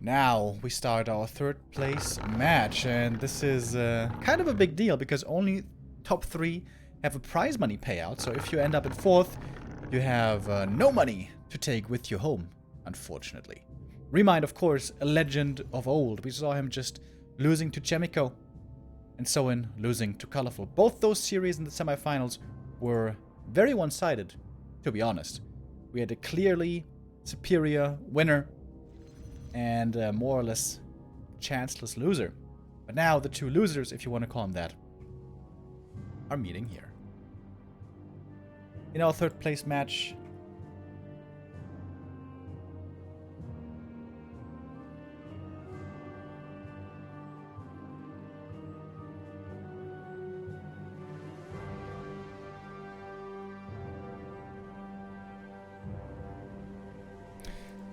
Now we start our third place match, and this is kind of a big deal because only top 3 have a prize money payout. So if you end up in 4th, you have no money to take with you home, unfortunately. ReMinD, of course, a legend of old. We saw him just losing to Chemico and Soin losing to Colorful. Both those series in the semifinals were very one-sided, to be honest. We had a clearly superior winner and a more or less chanceless loser. But now the 2 losers, if you want to call them that, are meeting here. In our third place match,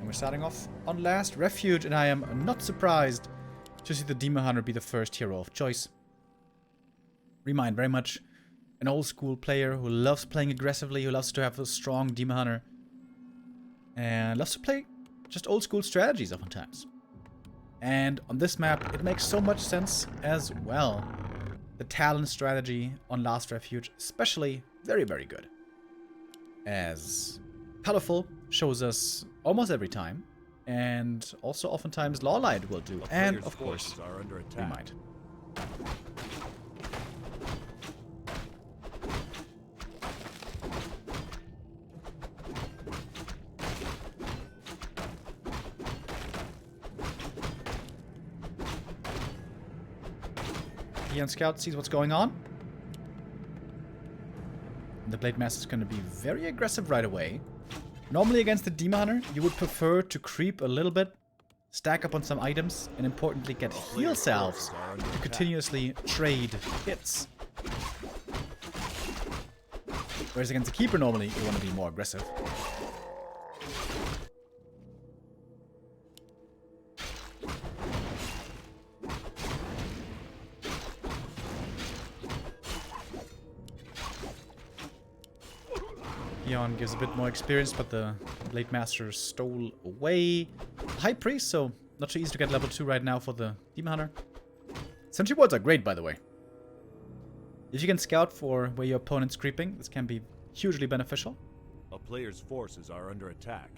we're starting off on Last Refuge, and I am not surprised to see the Demon Hunter be the first hero of choice. ReMinD, very much an old school player who loves playing aggressively, who loves to have a strong Demon Hunter, and loves to play just old school strategies oftentimes. And on this map, it makes so much sense as well. The talent strategy on Last Refuge, especially, very, very good. As Colorful shows us almost every time, and also oftentimes Lawlight will do, and of course ReMinD. He on Scout sees what's going on. And the Blade Master is going to be very aggressive right away. Normally against the Demon Hunter, you would prefer to creep a little bit, stack up on some items, and importantly get heal salves to continuously trade hits. Whereas against the Keeper, normally you want to be more aggressive. Eon gives a bit more experience, but the Blade Master stole away. High Priest, so not too easy to get level 2 right now for the Demon Hunter. Sentry wards are great, by the way. If you can scout for where your opponent's creeping, this can be hugely beneficial. A player's forces are under attack.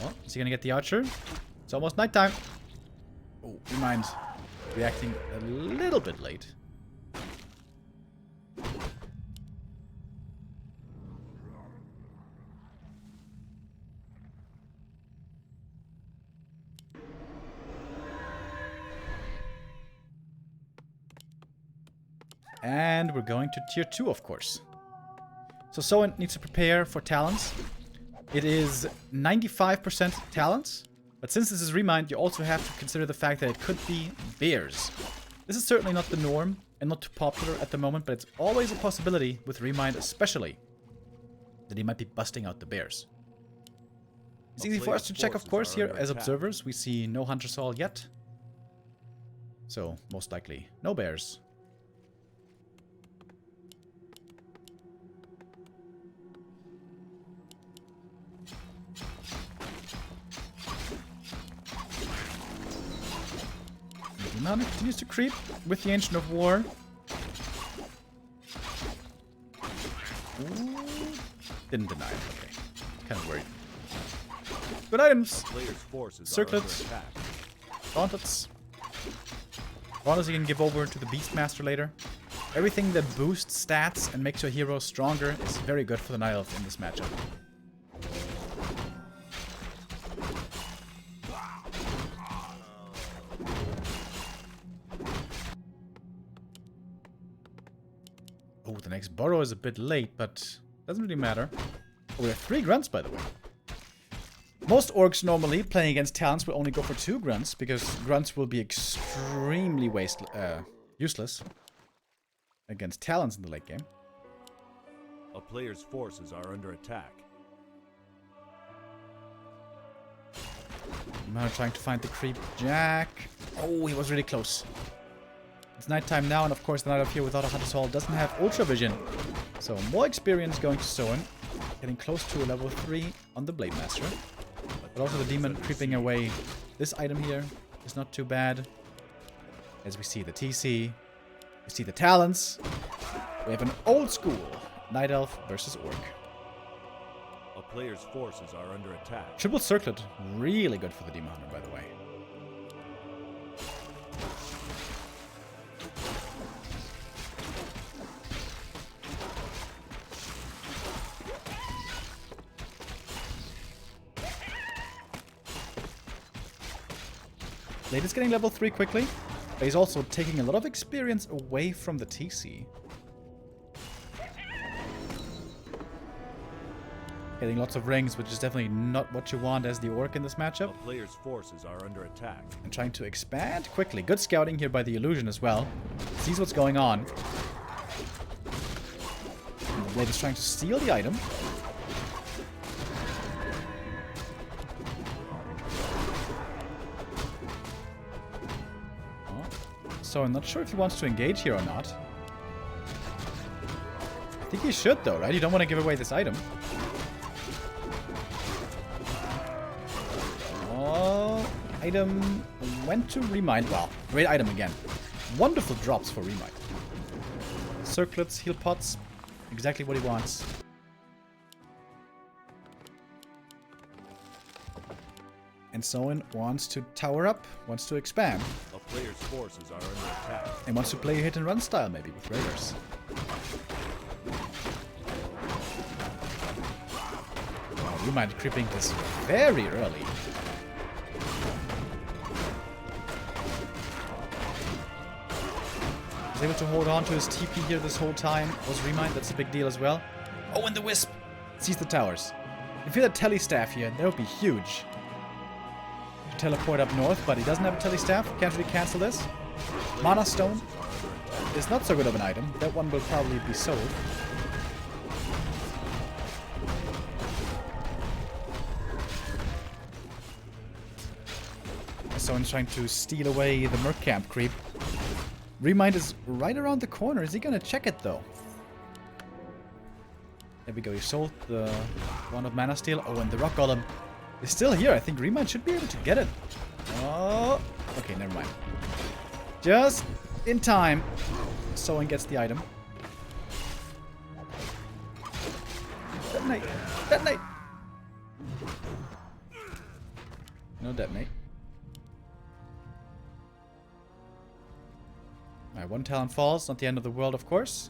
Oh, is he gonna get the archer? It's almost nighttime. Oh, ReMinD reacting a little bit late. And we're going to tier 2, of course. So Soin needs to prepare for talents. It is 95% talents. But since this is ReMinD, you also have to consider the fact that it could be bears. This is certainly not the norm and not too popular at the moment, but it's always a possibility with ReMinD especially that he might be busting out the bears. It's easy for us to check, of course, here as observers. We see no Hunter Soul yet. So, most likely, no bears. Now it continues to creep with the Ancient of War. Ooh, didn't deny it. Okay. Kind of worried. Good items. Circlets. Gauntlets. Gauntlets you can give over to the Beastmaster later. Everything that boosts stats and makes your hero stronger is very good for the Night Elf in this matchup. Oh, the next burrow is a bit late, but doesn't really matter. Oh, we have 3 grunts, by the way. Most orcs normally playing against talents will only go for 2 grunts, because grunts will be extremely useless against talents in the late game. A player's forces are under attack. I'm now trying to find the creep Jack. Oh, he was really close. It's nighttime now, and of course the Night Elf here without a Hunter's Hall doesn't have Ultra Vision. So more experience going to Soin. Getting close to a level 3 on the Blade Master. But also the Demon creeping away This item here is not too bad. As we see the TC, we see the talents. We have an old school Night Elf versus Orc. A player's forces are under attack. Triple Circlet, really good for the Demon Hunter, by the way. Blade is getting level 3 quickly, but he's also taking a lot of experience away from the TC. Getting lots of rings, which is definitely not what you want as the Orc in this matchup. A player's forces are under attack. And trying to expand quickly. Good scouting here by the Illusion as well. Sees what's going on. And the Blade is trying to steal the item. So I'm not sure if he wants to engage here or not. I think he should though, right? You don't want to give away this item. Oh, item went to ReMinD. Wow, great item again. Wonderful drops for ReMinD. Circlets, heal pots, exactly what he wants. And Soin wants to tower up, wants to expand. A player's forces are under attack. And wants to play a hit and run style maybe with Raiders. Wow, ReMinD creeping this very early. He's able to hold on to his TP here this whole time. Was ReMinD, that's a big deal as well. Oh, and the Wisp sees the towers. If he had a Telestaff here, that would be huge. Teleport up north, but he doesn't have a Telestaff. Can't really cancel this. Mana Stone is not so good of an item. That one will probably be sold. Someone's trying to steal away the Merc Camp creep. ReMinD is right around the corner. Is he gonna check it though? There we go. He sold the one of Mana Steel. Oh, and the Rock Golem is still here. I think ReMinD should be able to get it. Oh, okay, never mind. Just in time. Soin gets the item. Detonate! Detonate! No detonate. Alright, one talent falls. Not the end of the world, of course.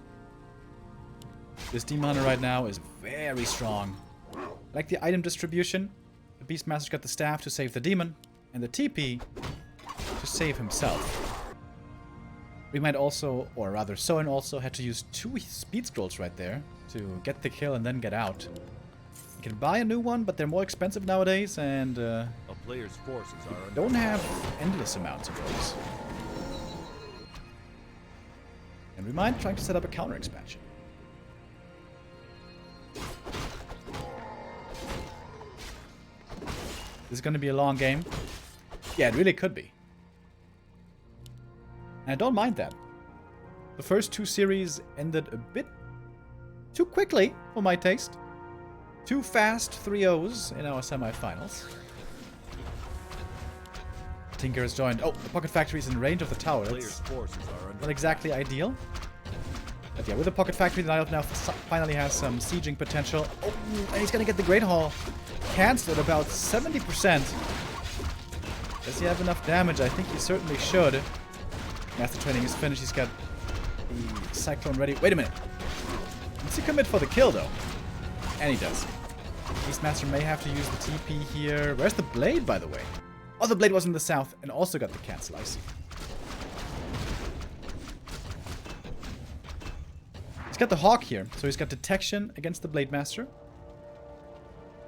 This Demon Hunter right now is very strong. Like the item distribution. The Beastmaster's got the staff to save the demon, and the TP to save himself. ReMinD also, or rather Soin also, had to use 2 speed scrolls right there to get the kill and then get out. You can buy a new one, but they're more expensive nowadays, and a player's forces are under don't have endless amounts of those. And ReMinD trying to set up a counter expansion. This is going to be a long game. Yeah, it really could be. And I don't mind that. The first 2 series ended a bit too quickly for my taste. 2 fast 3-0s in our semifinals. Tinker has joined. Oh, the Pocket Factory is in range of the tower. That's not exactly ideal. But yeah, with the Pocket Factory, the Night Elf now finally has some sieging potential. Oh, and he's going to get the Great Hall. Cancelled at about 70%. Does he have enough damage? I think he certainly should. Master Training is finished. He's got the Cyclone ready. Wait a minute. Does he commit for the kill, though? And he does. Beastmaster may have to use the TP here. Where's the Blade, by the way? Oh, the Blade was in the south and also got the cancel, I see. He's got the Hawk here, so he's got detection against the Blade Master.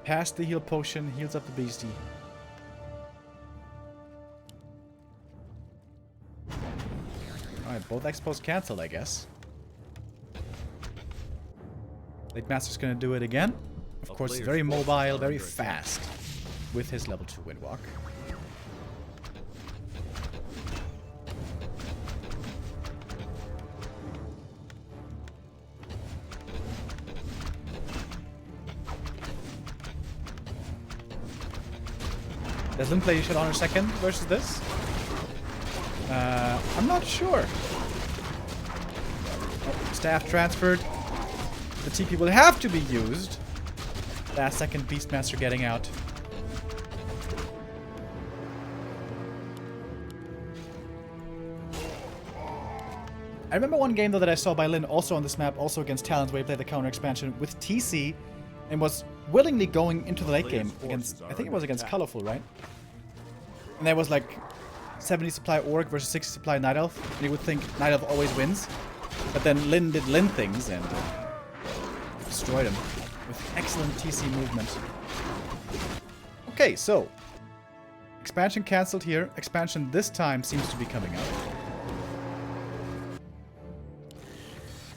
Past the heal potion, heals up the beastie. Alright, both expos cancelled, I guess. Blade Master's gonna do it again. Of course, very mobile, very fast with his level 2 Windwalk. Does Lin play Shadowhunter second versus this? I'm not sure. Oh, staff transferred. The TP will have to be used. Last second Beastmaster getting out. I remember one game though that I saw by Lin also on this map, also against Talons, where he played the counter expansion with TC and was willingly going into the late game against, I think it was against Colorful, right? And there was like 70 supply Orc versus 60 supply Night Elf, and you would think Night Elf always wins. But then Lin did Lin things and destroyed him with excellent TC movement. Okay, so expansion cancelled here. Expansion this time seems to be coming up.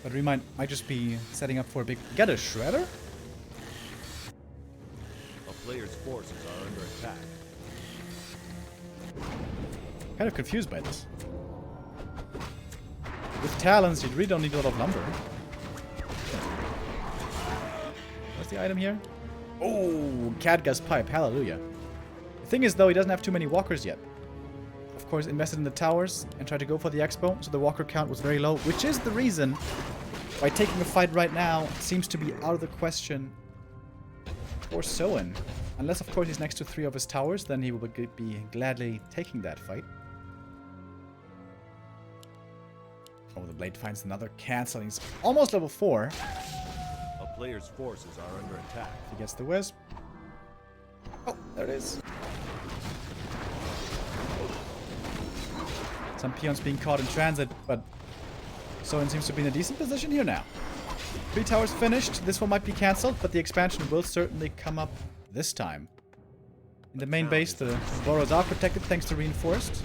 But ReMinD might just be setting up for a big... Get a Shredder? A player's forces are under attack. Kind of confused by this. With Talons, you really don't need a lot of lumber. What's the item here? Oh, Cadgus Pipe. Hallelujah. The thing is, though, he doesn't have too many walkers yet. Of course, invested in the towers and tried to go for the expo, so the walker count was very low, which is the reason why taking a fight right now seems to be out of the question for Soin. Unless, of course, he's next to 3 of his towers, then he will be gladly taking that fight. Oh, the blade finds another cancel. He's almost level 4. A player's forces are under attack. He gets the wisp. Oh, there it is. Some peons being caught in transit, but Soin seems to be in a decent position here now. 3 towers finished. This one might be cancelled, but the expansion will certainly come up this time. In the main base, the burrows are protected thanks to reinforced.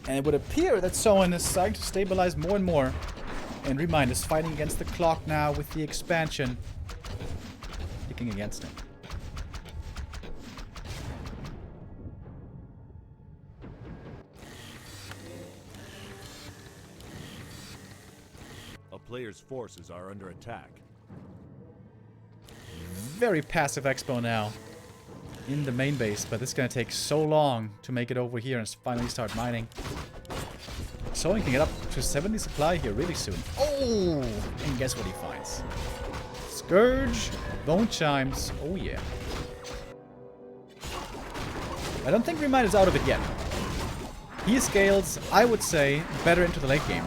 And it would appear that Soin is starting to stabilize more and more. And ReMinD is fighting against the clock now with the expansion ticking against him. A player's forces are under attack. Very passive expo now in the main base, but this is going to take so long to make it over here and finally start mining. Soin can get up to 70 supply here really soon. Oh! And guess what he finds? Scourge, Bone Chimes. Oh yeah. I don't think ReMinD is out of it yet. He scales, I would say, better into the late game.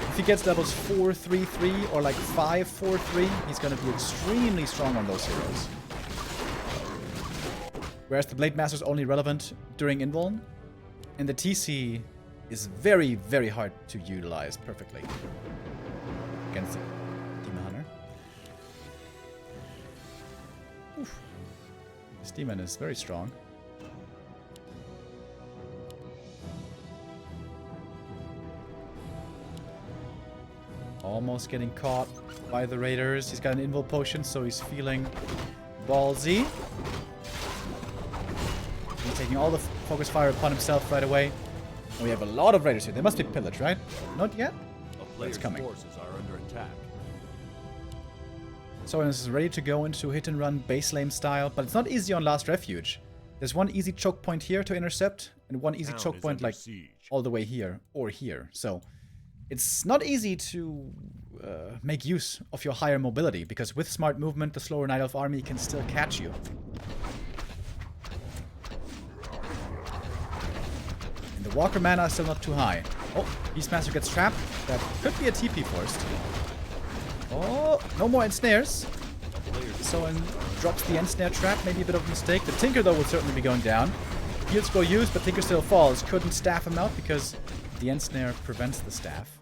If he gets levels 4-3-3 or like 5-4-3, he's going to be extremely strong on those heroes. Whereas the Blade Master is only relevant during invuln, and the TC is very, very hard to utilize perfectly against the Demon Hunter. Oof. This demon is very strong. Almost getting caught by the raiders. He's got an invul potion, so he's feeling ballsy. He's taking all the focus fire upon himself right away. And we have a lot of raiders here. They must be pillaged, right? Not yet? A player's coming. forces are under attack. Soin is ready to go into hit and run base lane style, but it's not easy on Last Refuge. There's one easy choke point here to intercept, and one easy choke point like all the way here or here. So it's not easy to make use of your higher mobility, because with smart movement, the slower Night Elf army can still catch you. And the Walker mana is still not too high. Oh, Beastmaster gets trapped. That could be a TP forced. Oh, no more ensnares. Soin drops the ensnare trap, maybe a bit of a mistake. The Tinker, though, will certainly be going down. Field scroll used, but Tinker still falls. Couldn't staff him out because the ensnare prevents the staff.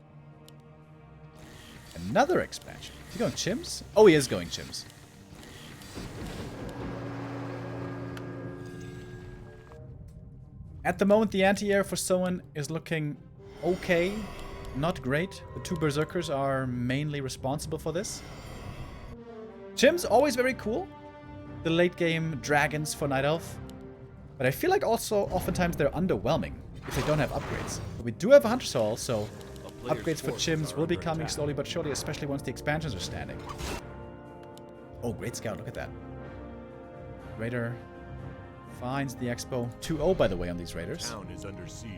Another expansion. Is he going Chims? Oh, he is going Chims. At the moment, the anti-air for Soin is looking okay. Not great. The 2 Berserkers are mainly responsible for this. Chims, always very cool. The late game dragons for Night Elf. But I feel like also oftentimes they're underwhelming if they don't have upgrades. But we do have a Hunter Soul, so upgrades for Chims will be coming slowly but surely, especially once the expansions are standing. Oh, great scout, look at that. Raider finds the Expo. 2-0, by the way, on these Raiders. Town is under siege.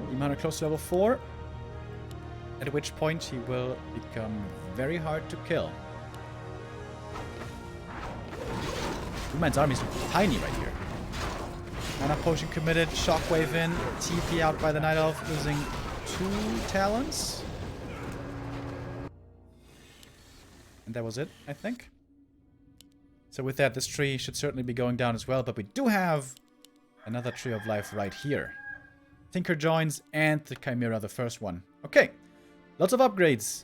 Demon Hunter close to level 4. At which point he will become very hard to kill. ReMind's army is tiny right here. Mana Potion committed, Shockwave in, TP out by the Night Elf, losing 2 talents. And that was it, I think. So with that, this tree should certainly be going down as well, but we do have another Tree of Life right here. Tinker joins and the Chimera, the first one. Okay. Lots of upgrades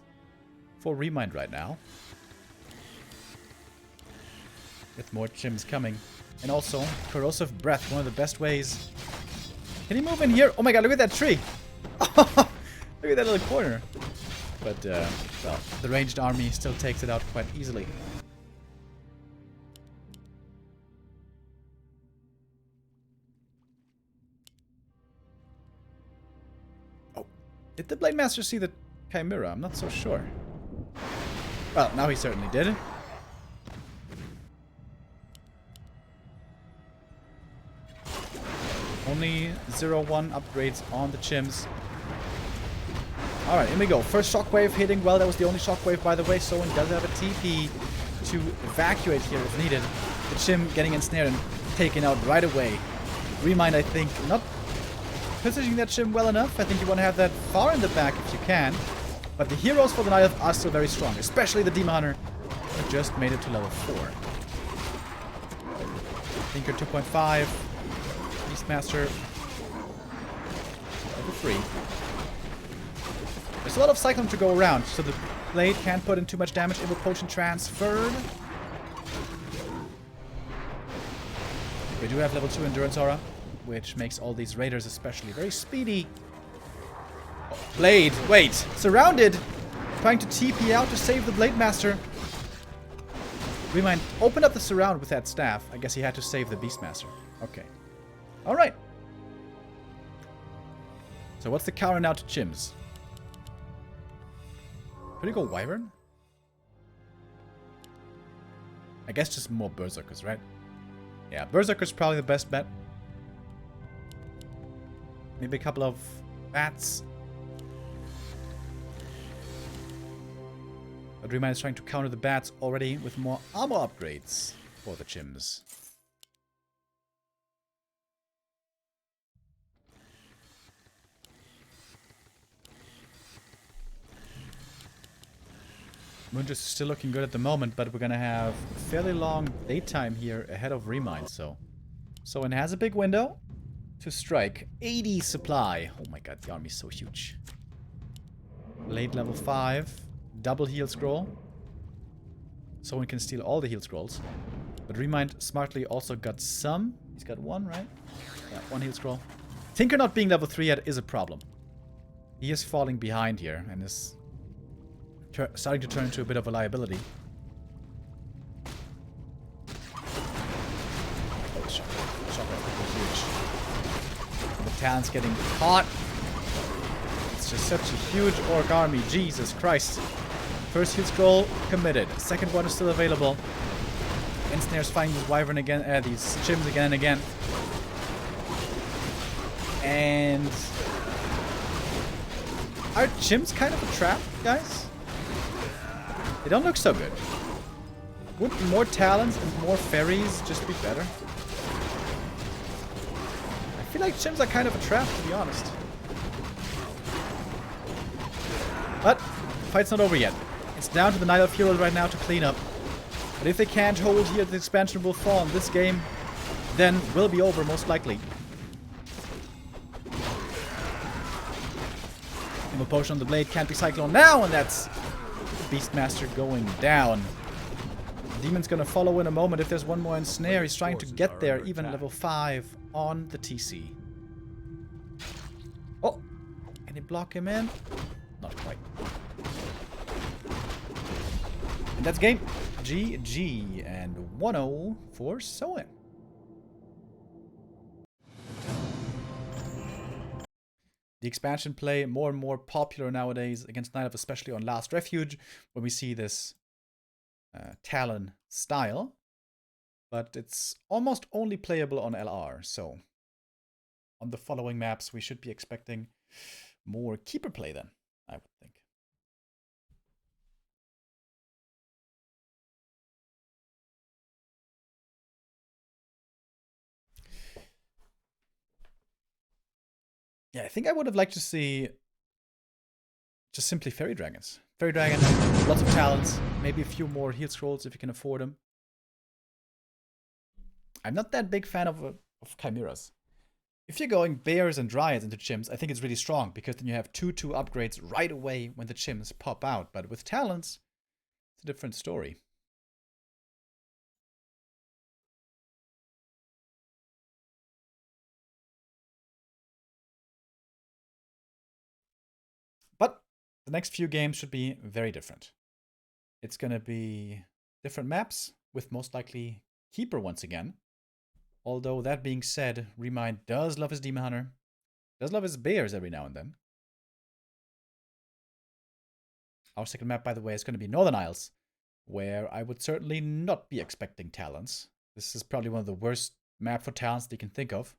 for ReMinD right now. With more chims coming. And also, Corrosive Breath, one of the best ways. Can he move in here? Oh my god, look at that tree! Look at that little corner. But, well, the ranged army still takes it out quite easily. Oh, did the Blade Master see the Chimera? I'm not so sure. Well, now he certainly did. Only 0-1 upgrades on the chims. Alright, here we go. First shockwave hitting well. That was the only shockwave, by the way. Soin does have a TP to evacuate here if needed. The chim getting ensnared and taken out right away. ReMinD, I think, not positioning that chim well enough. I think you want to have that far in the back if you can. But the heroes for the Night Elf are still very strong, especially the Demon Hunter, who just made it to level 4. Tinker 2.5. Beastmaster level 3. There's a lot of Cyclone to go around, so the blade can't put in too much damage. Evil Potion transferred. We do have level 2 Endurance Aura, which makes all these Raiders especially very speedy. Oh, Blade, wait, surrounded! Trying to TP out to save the Blade Master. ReMinD opened up the surround with that staff. I guess he had to save the Beastmaster. Okay. Alright. So what's the counter now to chims? Could he go Wyvern? I guess just more Berserkers, right? Yeah, Berserker's probably the best bet. Maybe a couple of bats. But ReMinD is trying to counter the bats already with more armor upgrades for the chims. Moonjus is still looking good at the moment, but we're gonna have a fairly long daytime here ahead of ReMinD, so Soin has a big window to strike. 80 supply. Oh my god, the army's so huge. Blade level 5. Double heal scroll. Soin can steal all the heal scrolls. But ReMinD smartly also got some. He's got one, right? Yeah, one heal scroll. Tinker not being level 3 yet is a problem. He is falling behind here and is starting to turn into a bit of a liability. Oh, shockwave is huge. And the talent's getting caught. It's just such a huge orc army. Jesus Christ. First heal scroll committed. Second one is still available. Ensnare's finding these wyvern again, these chims again and again. And are chims kind of a trap, guys? They don't look so good. Wouldn't more talents and more fairies just be better? I feel like chims are kind of a trap, to be honest. But the fight's not over yet. It's down to the Night Elf heroes right now to clean up. But if they can't hold here, the expansion will fall. And this game then will be over, most likely. Evil Potion on the blade can't be Cyclone now, and that's Beastmaster going down. The Demon's gonna follow in a moment if there's one more ensnare. He's trying to get there, even level 5 on the TC. Oh! Can he block him in? Not quite. And that's game. GG and 1-0 for Soin. The expansion play more and more popular nowadays against Night Elf, especially on Last Refuge, when we see this Talon style. But it's almost only playable on LR, so on the following maps we should be expecting more Keeper play then, I would think. Yeah, I think I would have liked to see just simply Fairy Dragons. Fairy Dragon, lots of talents, maybe a few more heal scrolls if you can afford them. I'm not that big fan of Chimeras. If you're going Bears and Dryads into Chimps, I think it's really strong, because then you have 2/2 upgrades right away when the Chimps pop out. But with talents, it's a different story. But the next few games should be very different. It's going to be different maps, with most likely Keeper once again. Although, that being said, ReMinD does love his Demon Hunter, does love his Bears every now and then. Our second map, by the way, is going to be Northern Isles, where I would certainly not be expecting talents. This is probably one of the worst maps for talents that you can think of.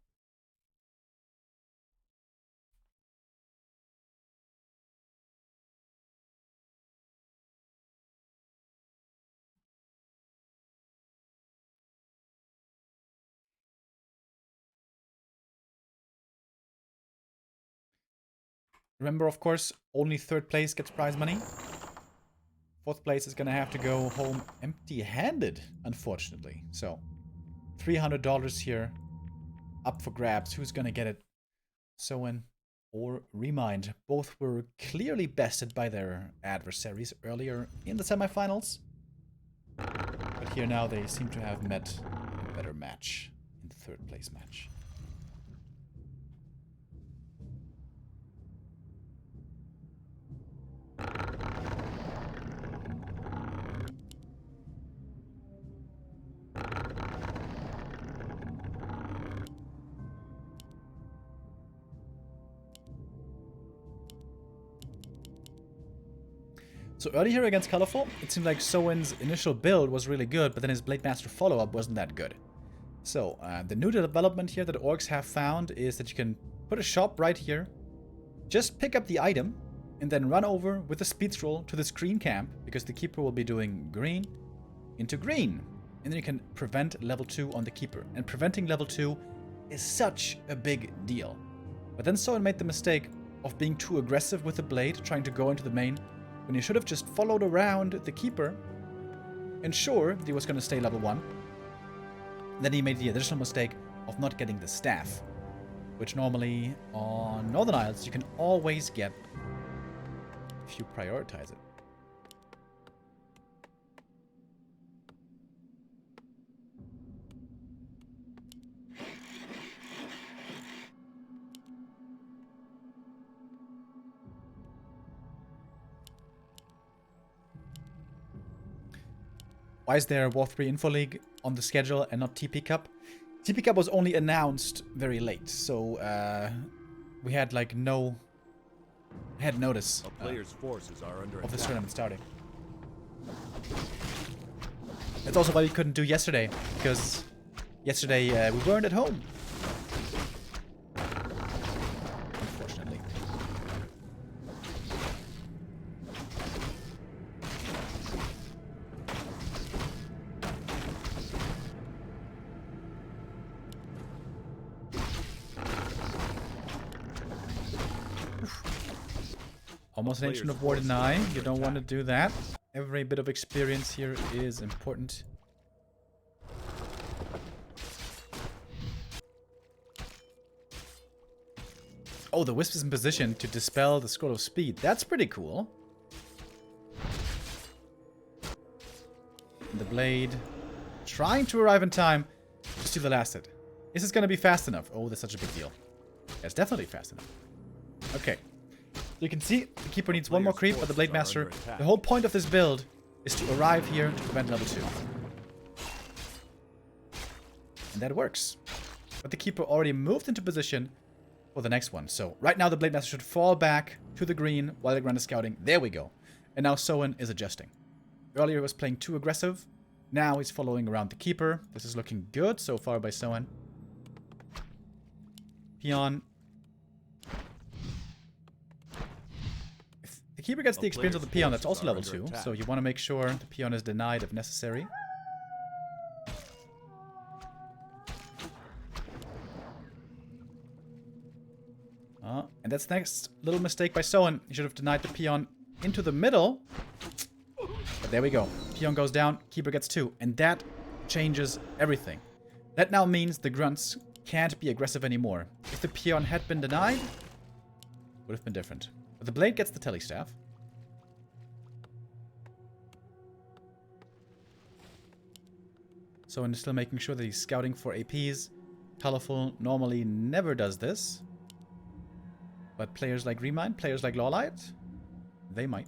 Remember, of course, only third place gets prize money. Fourth place is going to have to go home empty-handed, unfortunately. So, $300 here, up for grabs. Who's going to get it? Soin or ReMinD. Both were clearly bested by their adversaries earlier in the semifinals. But here now they seem to have met a better match in the third place match. So early here against Colorful, it seemed like Soin's initial build was really good, but then his Blade Master follow-up wasn't that good. So the new development here that orcs have found is that you can put a shop right here, just pick up the item, and then run over with a speed stroll to this green camp, because the Keeper will be doing green into green. And then you can prevent level 2 on the Keeper. And preventing level 2 is such a big deal. But then Soin made the mistake of being too aggressive with the blade, trying to go into the main, when he should have just followed around the Keeper, ensure that he was going to stay level 1. Then he made the additional mistake of not getting the staff, which normally on Northern Isles you can always get if you prioritize it. Why is there a War 3 Info League on the schedule and not TP Cup? TP Cup was only announced very late, so we had like no notice player's forces are under of this attack. tournament starting. That's also why we couldn't do yesterday, because yesterday we weren't at home. Unfortunately. Almost an Ancient of War deny. You don't want to do that. Every bit of experience here is important. Oh, the Wisp is in position to dispel the Scroll of Speed. That's pretty cool. The Blade trying to arrive in time to steal the last hit. Is this going to be fast enough? Oh, that's such a big deal. It's definitely fast enough. Okay. You can see the Keeper needs one more creep, but the Blade Master, the whole point of this build is to arrive here to prevent level 2. And that works. But the Keeper already moved into position for the next one. So right now the Blade Master should fall back to the green while the Grunt is scouting. There we go. And now Soin is adjusting. Earlier he was playing too aggressive. Now he's following around the Keeper. This is looking good so far by Soin. Peon. If the Keeper gets the experience of the Peon, that's also level 2. So you want to make sure the Peon is denied if necessary. And that's the next little mistake by Soin. He should have denied the Peon into the middle. But there we go. Peon goes down, Keeper gets 2. And that changes everything. That now means the Grunts can't be aggressive anymore. If the Peon had been denied, would have been different. But the Blade gets the Telestaff. Soin is still making sure that he's scouting for APs. Colorful normally never does this. But players like ReMinD, players like Lawlight, they might.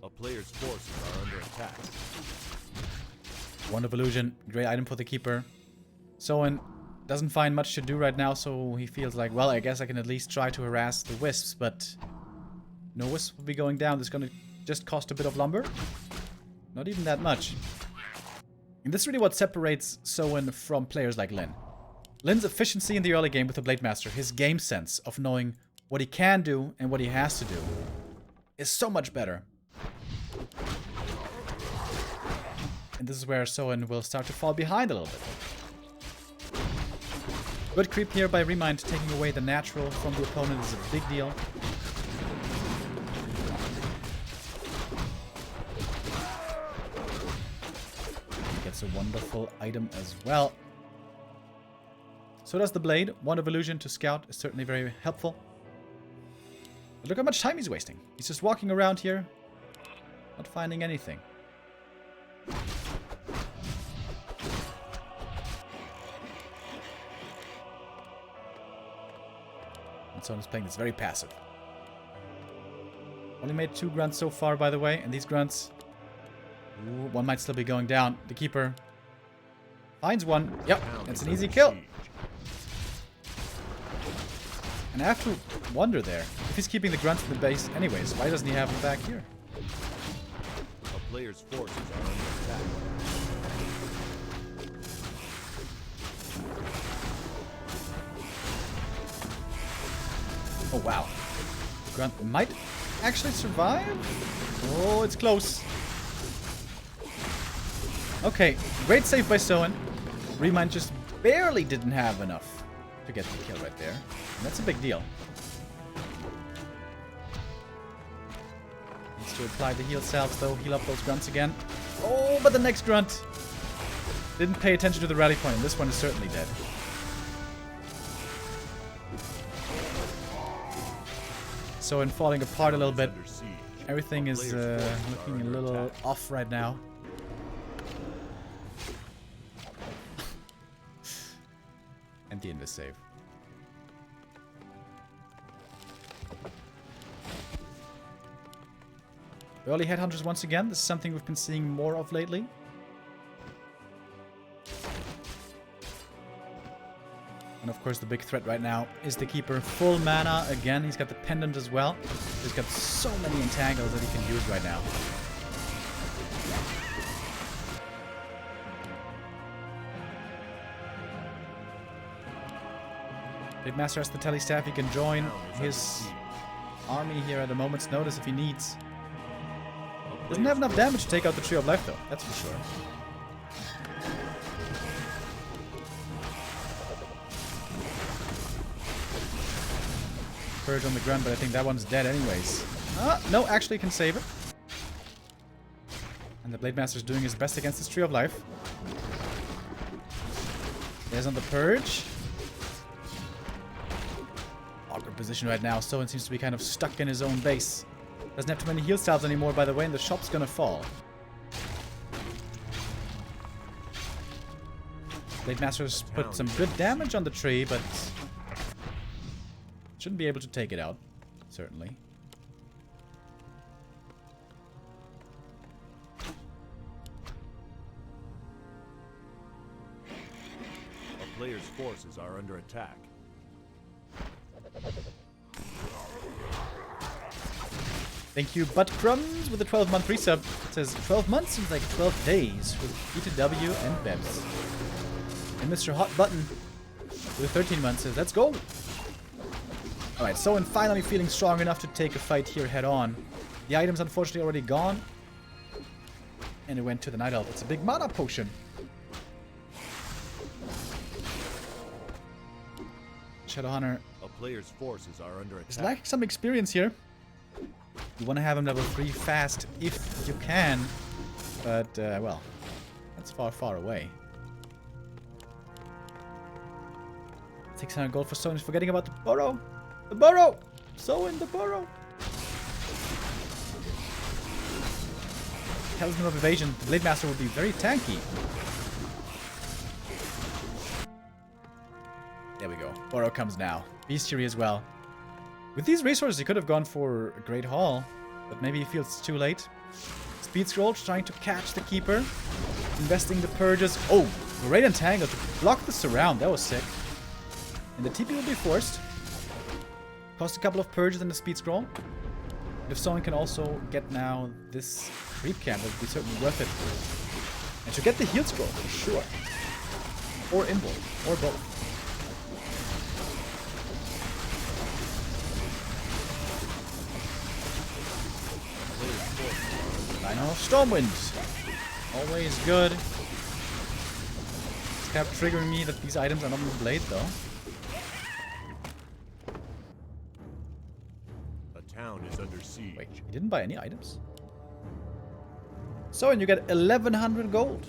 A player's forces are under attack. Wand of Illusion, great item for the Keeper. Soin doesn't find much to do right now, so he feels like, well, I guess I can at least try to harass the Wisps, but no Wisps will be going down. This is going to just cost a bit of lumber. Not even that much. And this is really what separates Soin from players like Lin. Lin's efficiency in the early game with the Blade Master, his game sense of knowing what he can do and what he has to do, is so much better. And this is where Soin will start to fall behind a little bit. Good creep here by ReMinD, taking away the natural from the opponent is a big deal. Gets a wonderful item as well. So does the Blade. Wand of Illusion to scout is certainly very helpful. But look how much time he's wasting. He's just walking around here, not finding anything. Soin is playing this very passive. Only made 2 Grunts so far, by the way, and these Grunts... Ooh, one might still be going down. The Keeper finds one. Yep, it's an easy kill. And I have to wonder there, if he's keeping the Grunts in the base anyways, why doesn't he have them back here? A player's forces are under attack. Oh, wow. Grunt might actually survive? Oh, it's close. Okay, great save by Soin. ReMinD just barely didn't have enough to get the kill right there. And that's a big deal. Needs to apply the heal salves, though. Heal up those Grunts again. Oh, but the next Grunt didn't pay attention to the rally point. This one is certainly dead. Soin falling apart a little bit. Everything is looking a little off right now. And the invis save. Early headhunters once again. This is something we've been seeing more of lately. And of course the big threat right now is the Keeper. Full mana again. He's got the pendant as well. He's got so many entangles that he can use right now. Blade Master has the Telestaff. He can join his army here at a moment's notice if he needs. Doesn't have enough damage to take out the Tree of Life though, that's for sure. Purge on the ground, but I think that one's dead anyways. No, actually can save it. And the Blade Master's doing his best against this Tree of Life. There's on the Purge. Awkward position right now. Soin seems to be kind of stuck in his own base. Doesn't have too many heal salves anymore, by the way, and the shop's gonna fall. Blade Master's put some good damage on the tree, but Shouldn't be able to take it out, certainly. A player's forces are under attack. Thank you, Butt Crumbs, with a 12-month resub. It says 12 months seems like 12 days with ETW and Bebs. And Mr. Hot Button with 13 months says, let's go! Alright, Soin finally feeling strong enough to take a fight here head on. The item's unfortunately already gone. And it went to the Night Elf. It's a big mana potion. Shadowhunter. A player's forces are under attack. He's lacking some experience here. You want to have him level 3 fast if you can. But, well, that's far, far away. 600 gold for Soin. Forgetting about the burrow. The burrow! Soin, the burrow! Talisman of Evasion. The Blade Master will be very tanky. There we go. Burrow comes now. Bestiary as well. With these resources, he could have gone for a Great Hall, but maybe he feels it's too late. Speed Scroll, trying to catch the Keeper. Investing the Purges. Oh, Great Entangle to block the Surround. That was sick. And the TP will be forced. Cost a couple of Purges and the Speed Scroll. But if someone can also get now this Creep Camp, it would be certainly worth it. And to get the Heal Scroll, for sure. Or Involt, or both. Stormwind. Always good. It's kept triggering me that these items are not in the blade though. A town is under siege. Wait, he didn't buy any items? So, and you get 1100 gold.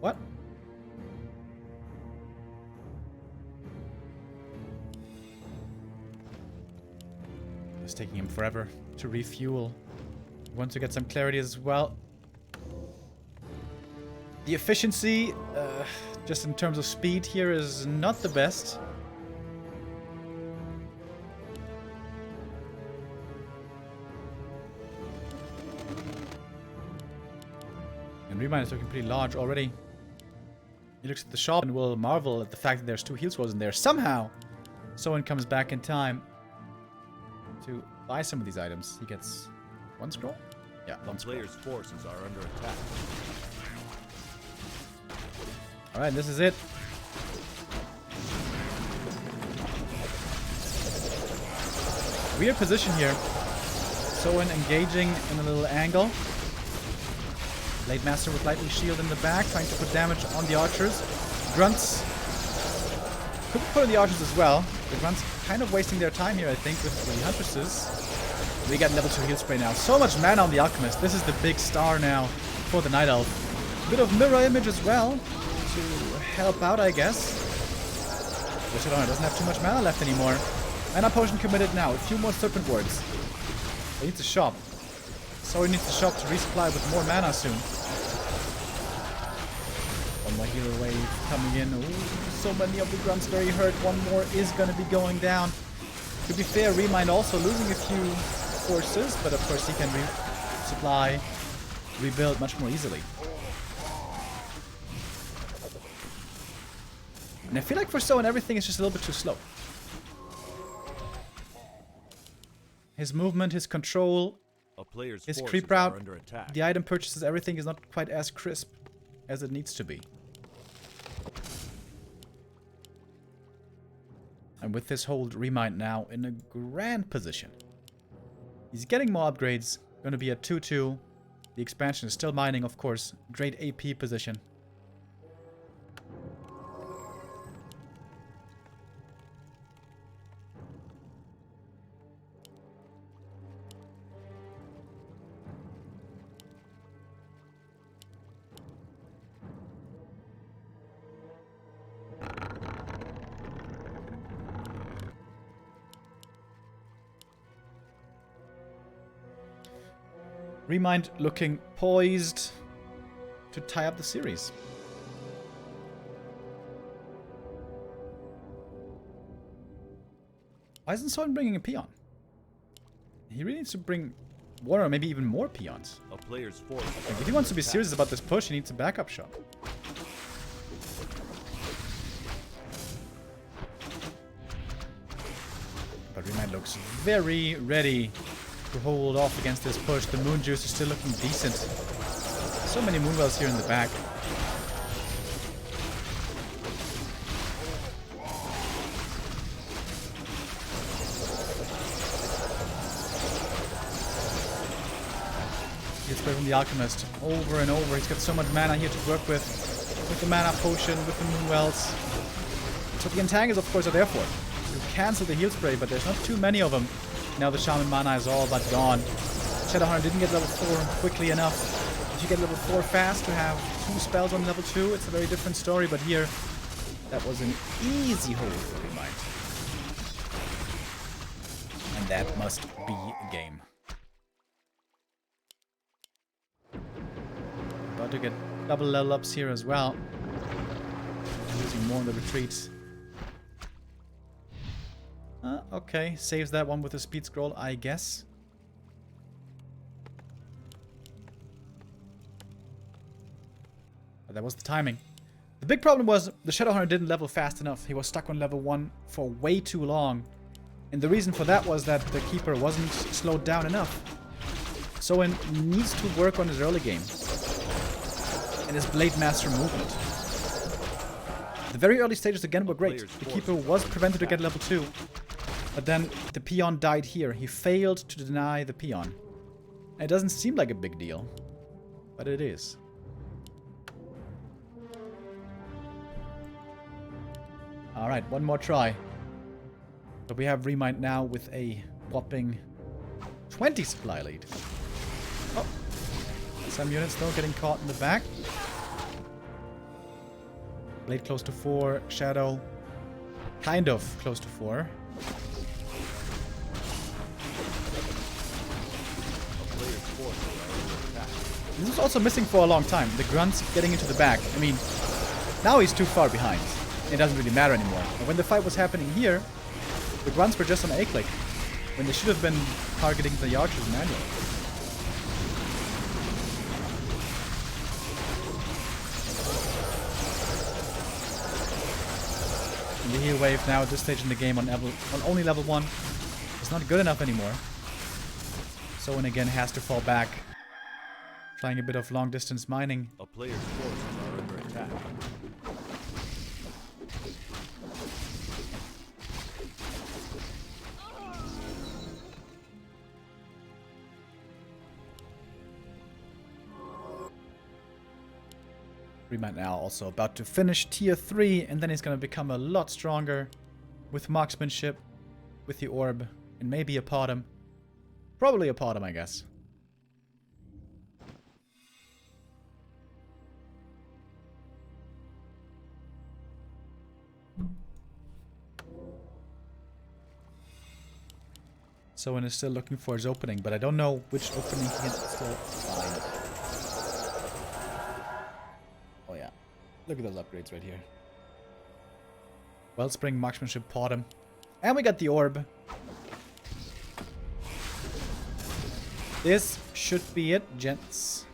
What? It's taking him forever to refuel. Want to get some clarity as well. The efficiency, just in terms of speed here, is not the best. And ReMinD is looking pretty large already. He looks at the shop and will marvel at the fact that there's 2 heal scrolls in there. Somehow, someone comes back in time to buy some of these items. He gets 1 scroll? Yeah, 1 scroll. Player's forces are under attack. Alright, this is it. Weird position here. Soin engaging in a little angle. Blade Master with Lightning Shield in the back, trying to put damage on the archers. Grunts could put on the archers as well. The Grunts kind of wasting their time here, I think, with the Huntresses. We got level 2 heal spray now. So much mana on the Alchemist. This is the big star now for the Night Elf. A bit of mirror image as well to help out, I guess. Which I don't know, doesn't have too much mana left anymore. Mana potion committed now. A few more Serpent Wards. He needs a shop. So he needs a shop to resupply with more mana soon. One more healer wave coming in. Ooh, so many of the Grunts very hurt. One more is going to be going down. To be fair, ReMinD also losing a few forces, but of course he can resupply, rebuild much more easily. And I feel like for Soin everything is just a little bit too slow. His movement, his control, his creep route, the item purchases, everything is not quite as crisp as it needs to be. And with this hold, ReMinD now in a grand position. He's getting more upgrades, going to be at 2-2. The expansion is still mining, of course. Great AP position. ReMinD looking poised to tie up the series. Why isn't Soin bringing a peon? He really needs to bring one or maybe even more peons. A player's force. Like, if he wants to be serious about this push, he needs a backup shot. But ReMinD looks very ready to hold off against this push. The Moon Juice is still looking decent. So many Moonwells here in the back. Spray from the Alchemist over and over. He's got so much mana here to work with the mana potion, with the Moonwells. So the antagonists, of course, are there for it. You cancel the heal spray, but there's not too many of them. Now the Shaman mana is all but gone. Shadowhunter didn't get level 4 quickly enough. If you get level 4 fast to have 2 spells on level 2, it's a very different story. But here, that was an easy hold for ReMinD. And that must be a game. About to get double level ups here as well. Using more in the retreats. Okay, saves that one with a speed scroll, I guess. But that was the timing. The big problem was the Shadowhunter didn't level fast enough. He was stuck on level 1 for way too long. And the reason for that was that the Keeper wasn't slowed down enough. Soin needs to work on his early game. And his Blade Master movement. The very early stages again were great. The Keeper was prevented to get level 2. But then the peon died here. He failed to deny the peon. And it doesn't seem like a big deal. But it is. Alright, one more try. But we have ReMinD now with a whopping 20 supply lead. Oh. Some units though getting caught in the back. Blade close to 4. Shadow kind of close to 4. This was also missing for a long time. The grunts getting into the back. I mean, now he's too far behind. It doesn't really matter anymore. But when the fight was happening here, the grunts were just on A-click. When they should have been targeting the archers manually. And the heal wave now at this stage in the game on only level 1 is not good enough anymore. Soin again has to fall back. Trying a bit of long distance mining. A player's forces are under attack. ReMinD now also about to finish tier 3, and then he's going to become a lot stronger with marksmanship, with the orb, and maybe a potom. Probably a potom, I guess. Soin is still looking for his opening, but I don't know which opening he can still find. Oh yeah, look at those upgrades right here. Wellspring, marksmanship, potom. And we got the orb. This should be it, gents.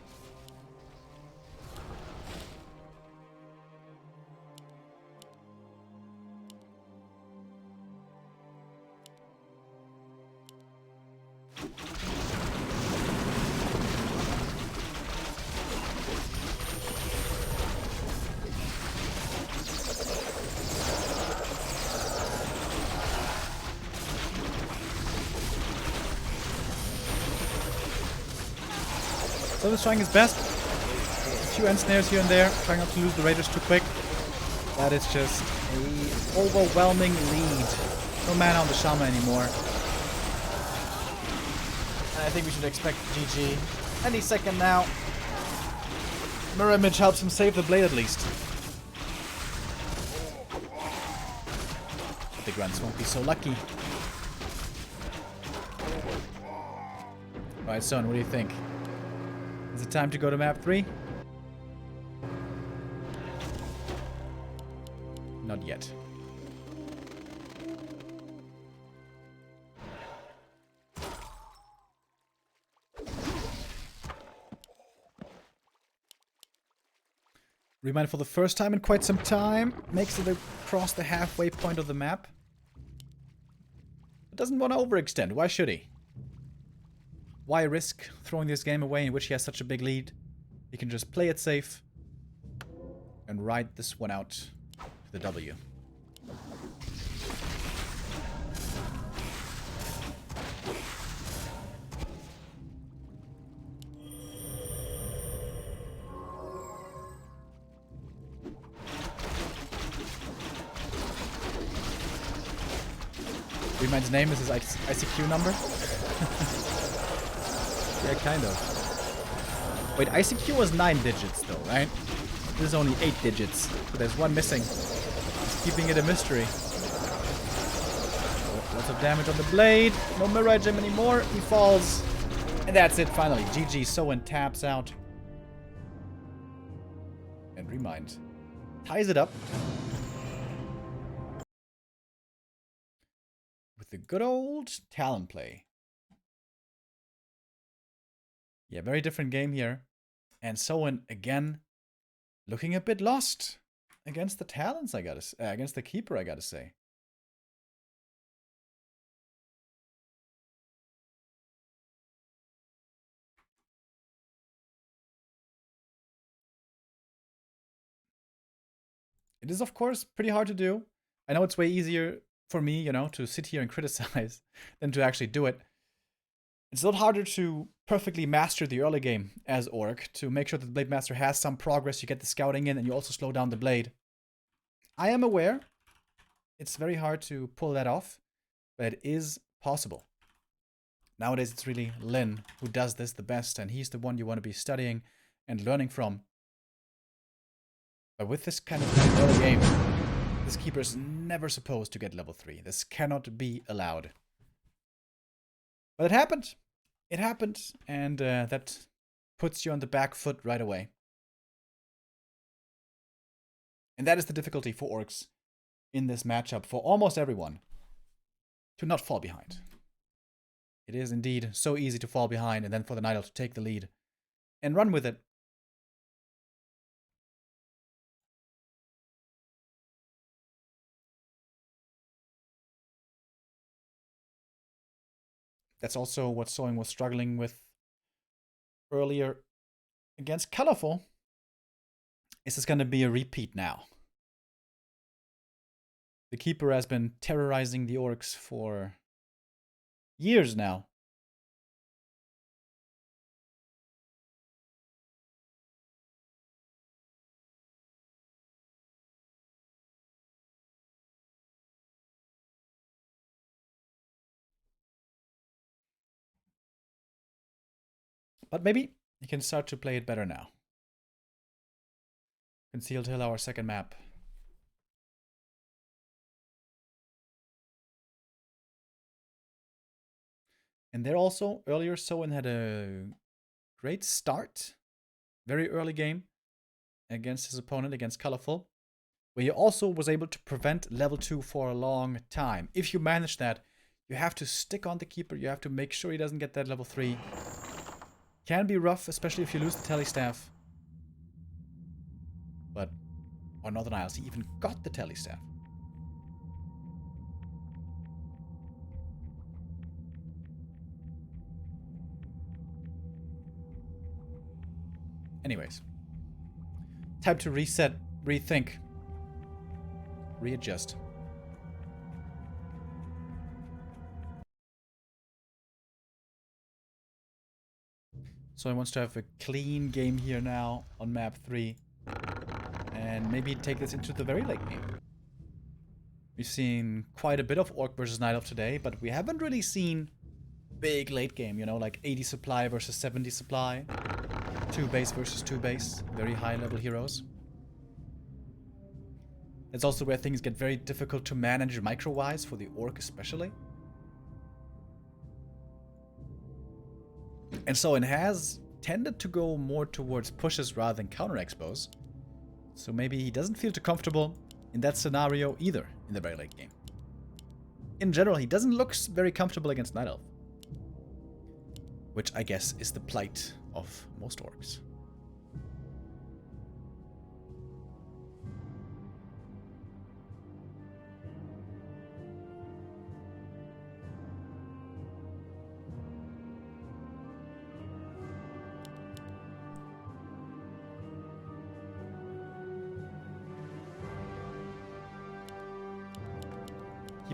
So he's trying his best. A few end snares here and there, trying not to lose the raiders too quick. That is just an overwhelming lead. No mana on the Shaman anymore. And I think we should expect GG any second now. Mirror Image helps him save the blade at least. But the grunts won't be so lucky. Alright, Soin, what do you think? Is it time to go to map 3? Not yet. ReMinD for the first time in quite some time. Makes it across the halfway point of the map. Doesn't want to overextend. Why should he? Why risk throwing this game away in which he has such a big lead? He can just play it safe and ride this one out to the W. ReMinD's name is his ICQ number? Yeah, kind of. Wait, ICQ was 9 digits though, right? This is only 8 digits. So there's one missing. He's keeping it a mystery. Oh, lots of damage on the blade. No Mirage him anymore. He falls. And that's it, finally. GG. Soin taps out. And ReMinD ties it up. With the good old talent play. Yeah, very different game here. And Soin, again, looking a bit lost against the talents, against the keeper, I gotta say. It is, of course, pretty hard to do. I know it's way easier for me, you know, to sit here and criticize than to actually do it. It's a lot harder to perfectly master the early game as ORC, to make sure that the Blade Master has some progress, you get the scouting in, and you also slow down the blade. I am aware it's very hard to pull that off, but it is possible. Nowadays it's really Lin who does this the best, and he's the one you want to be studying and learning from. But with this kind of early game, this keeper is never supposed to get level 3. This cannot be allowed. But it happened. It happened, and that puts you on the back foot right away. And that is the difficulty for orcs in this matchup, for almost everyone, to not fall behind. It is indeed so easy to fall behind, and then for the Night Elf to take the lead and run with it. That's also what Soin was struggling with earlier against Colorful. Is this going to be a repeat now? The Keeper has been terrorizing the orcs for years now. But maybe he can start to play it better now. Concealed Hill, our second map. And there also, earlier, Soin had a great start. Very early game against his opponent, against Colorful, where he also was able to prevent level 2 for a long time. If you manage that, you have to stick on the Keeper. You have to make sure he doesn't get that level 3. Can be rough, especially if you lose the Telestaff. But on Northern Isles, he even got the Telestaff. Anyways, time to reset, rethink, readjust. So he wants to have a clean game here now on map 3. And maybe take this into the very late game. We've seen quite a bit of Orc versus Night Elf today, but we haven't really seen big late game, you know, like 80 supply versus 70 supply. 2 base versus 2 base. Very high level heroes. It's also where things get very difficult to manage micro-wise, for the Orc especially. And so it has tended to go more towards pushes rather than counter-expos. So maybe he doesn't feel too comfortable in that scenario either in the very late game. In general, he doesn't look very comfortable against Night Elf. Which I guess is the plight of most orcs.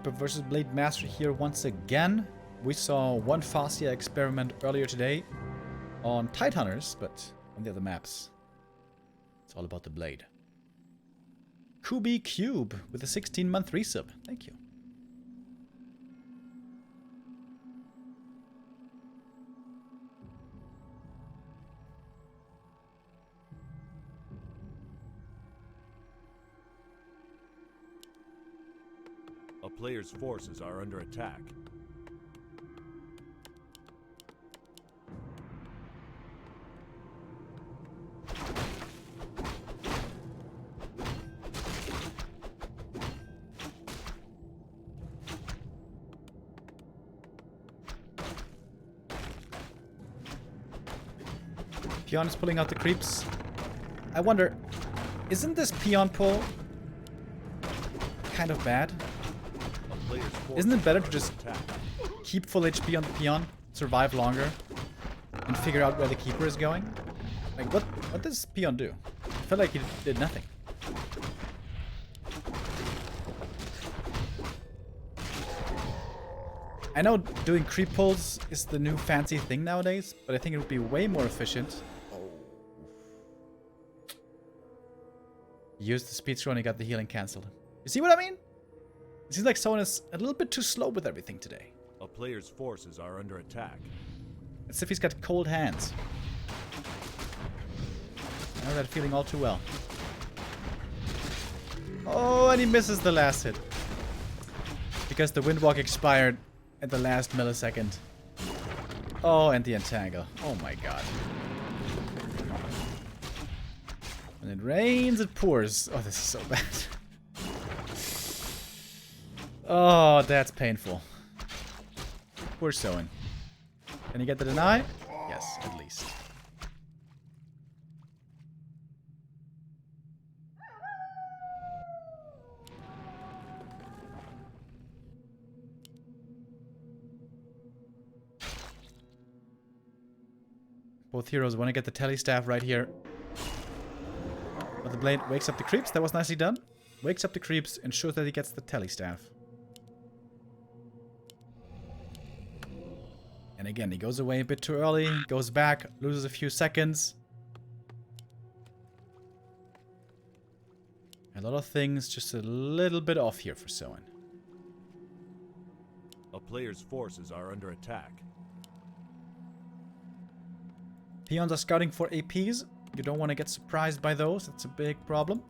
Keeper versus Blade Master here once again. We saw one Fascia experiment earlier today on Tidehunters, but on the other maps, it's all about the Blade. Kubi Cube with a 16-month resub. Thank you. A player's forces are under attack. Peon is pulling out the creeps. I wonder, isn't this Peon pull kind of bad? Isn't it better to just keep full HP on the Peon, survive longer, and figure out where the Keeper is going? Like, what does Peon do? I felt like he did nothing. I know doing creep pulls is the new fancy thing nowadays, but I think it would be way more efficient. Used the speed scroll and he got the healing cancelled. You see what I mean? It seems like someone is a little bit too slow with everything today. A player's forces are under attack. It's as if he's got cold hands. I know that feeling all too well. Oh, and he misses the last hit. Because the Windwalk expired at the last millisecond. Oh, and the Entangle. Oh my god. When it rains, it pours. Oh, this is so bad. Oh, that's painful. Poor Soin. Can you get the deny? Yes, at least. Both heroes want to get the telestaff right here. But the Blade wakes up the creeps. That was nicely done. Wakes up the creeps, ensures that he gets the telestaff. And again, he goes away a bit too early, goes back, loses a few seconds. A lot of things just a little bit off here for Soin. A player's forces are under attack. Peons are scouting for APs. You don't want to get surprised by those. That's a big problem.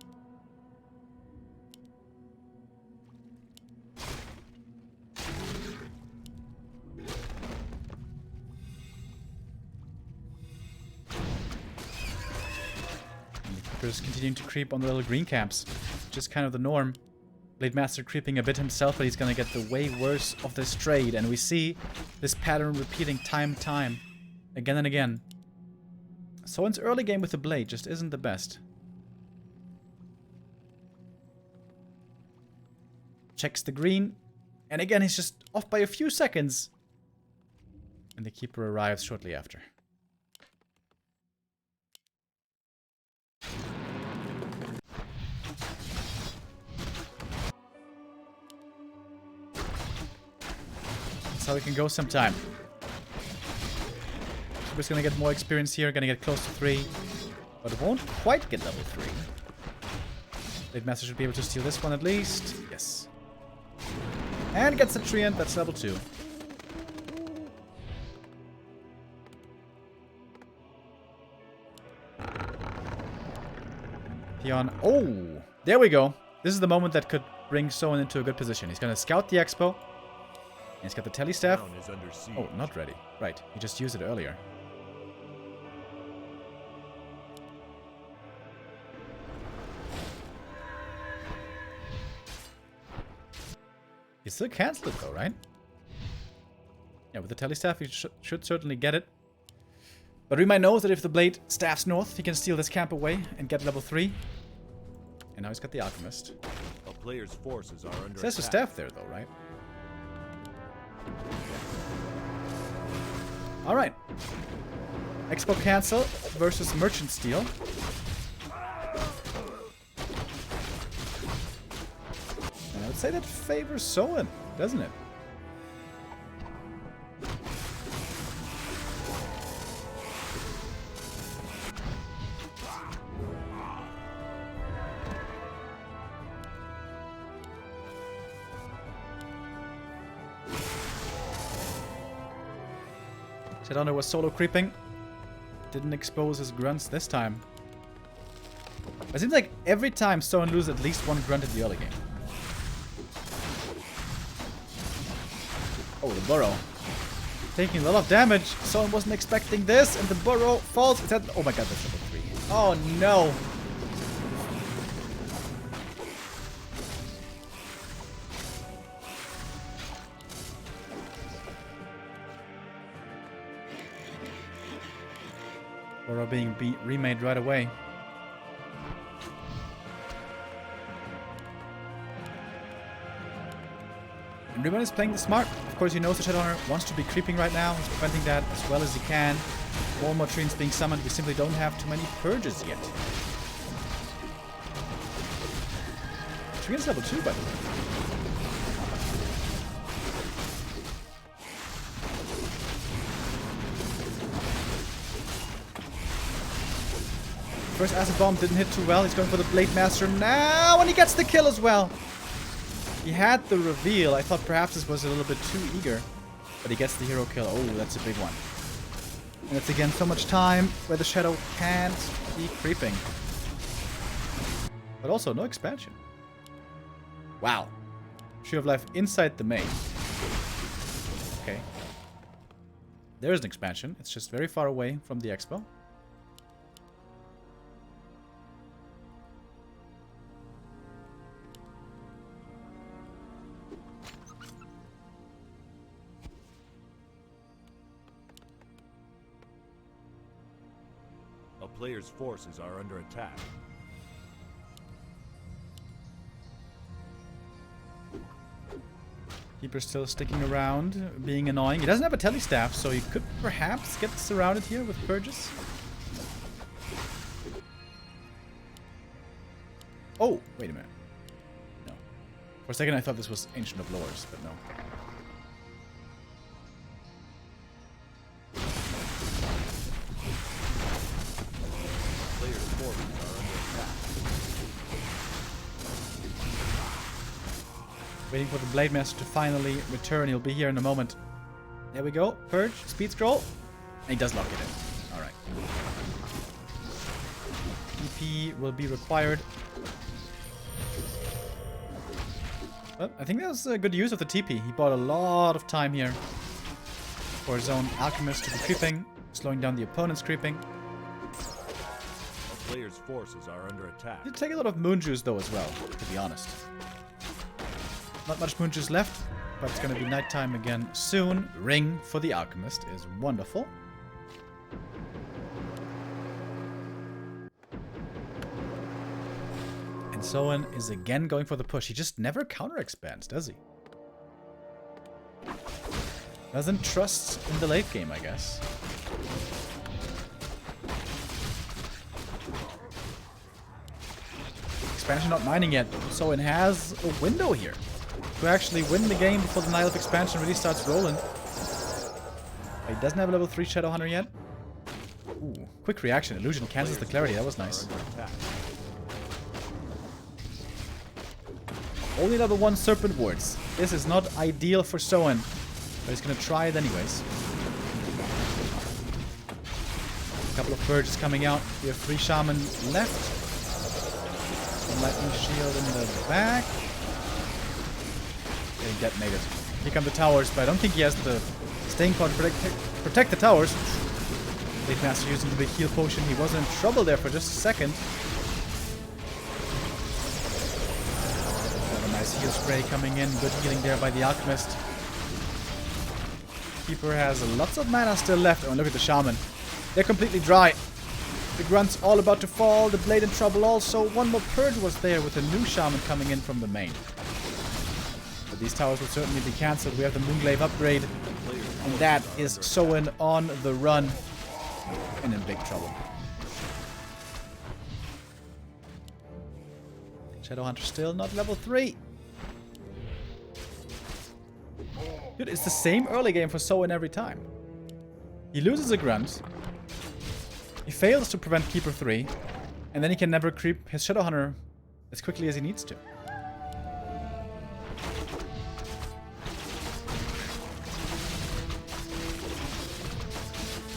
Keeper's continuing to creep on the little green camps. Just kind of the norm. Blade Master creeping a bit himself, but he's gonna get the way worse of this trade. And we see this pattern repeating time and time. Again and again. Soin's early game with the Blade just isn't the best. Checks the green. And again, he's just off by a few seconds. And the Keeper arrives shortly after. That's how it can go sometime. Keeper's gonna get more experience here, gonna get close to 3. But it won't quite get level 3. Blade Master should be able to steal this one at least. Yes. And gets the Treant, that's level 2. Peon. Oh! There we go. This is the moment that could bring Soin into a good position. He's gonna scout the expo. And he's got the telestaff. Oh, not ready. Right. He just used it earlier. He still canceled it though, right? Yeah, with the telestaff he should certainly get it. But ReMinD knows that if the Blade staffs north, he can steal this camp away and get level 3. And now he's got the Alchemist. A player's forces are under Says the staff there though, right? Alright. Expo cancel versus Merchant Steal. And I would say that favors Soin. doesn't it? Shadowhunter was solo creeping. Didn't expose his grunts this time. It seems like every time Soin loses at least one grunt in the early game. Oh, the burrow. Taking a lot of damage. Soin wasn't expecting this, and the burrow falls. It's at, oh my god, that's level 3. Oh no. Burrow being remade right away. And Remo is playing this smart. Of course, he knows the Shadowhunter wants to be creeping right now. He's preventing that as well as he can. More treants being summoned. We simply don't have too many purges yet. Treant's level 2, by the way. First acid bomb didn't hit too well. He's going for the Blade Master now, and he gets the kill as well. He had the reveal. I thought perhaps this was a little bit too eager, but he gets the hero kill. Oh, that's a big one. And it's again so much time where the Shadow can't be creeping. But also no expansion. Wow. Tree of Life inside the main. Okay. There is an expansion. It's just very far away from the expo. A player's forces are under attack. Keeper's still sticking around, being annoying. He doesn't have a telestaff, so he could perhaps get surrounded here with purges. Oh, wait a minute. No. For a second I thought this was Ancient of Lores, but no. Waiting for the Blade Master to finally return. He'll be here in a moment. There we go. Purge. Speed scroll. And he does lock it in. Alright. EP will be required. Well, I think that was a good use of the TP. He bought a lot of time here for his own Alchemist to be creeping, slowing down the opponent's creeping. A player's forces are under attack. He did take a lot of moon juice though as well, to be honest. Not much moon juice left, but it's gonna be nighttime again soon. Ring for the Alchemist is wonderful. And Soin is again going for the push. He just never counter expands, does he? Doesn't trust in the late game, I guess. Expansion not mining yet. Soin has a window here to actually win the game before the Night Elf expansion really starts rolling. He doesn't have a level 3 Shadowhunter yet. Ooh, quick reaction. Illusion cancels the clarity. That was nice. Only level 1 Serpent Wards. This is not ideal for Soin, but he's gonna try it anyways. A couple of purges coming out. We have 3 Shaman left. Lightning shield in the back. Getting detonated. Here come the towers, but I don't think he has the staying power to protect the towers. Blade Master using the big heal potion. He was in trouble there for just a second. Got a nice heal spray coming in. Good healing there by the Alchemist. Keeper has lots of mana still left. Oh, and look at the Shaman. They're completely dry. The Grunt's all about to fall. The Blade in trouble also. One more Purge was there with a new Shaman coming in from the main. But these towers will certainly be cancelled. We have the Moonglaive upgrade. And that is Soin on the run. And in big trouble. Shadowhunter still not level 3. Dude, it's the same early game for Soin every time. He loses a grunt. He fails to prevent Keeper 3. And then he can never creep his Shadowhunter as quickly as he needs to.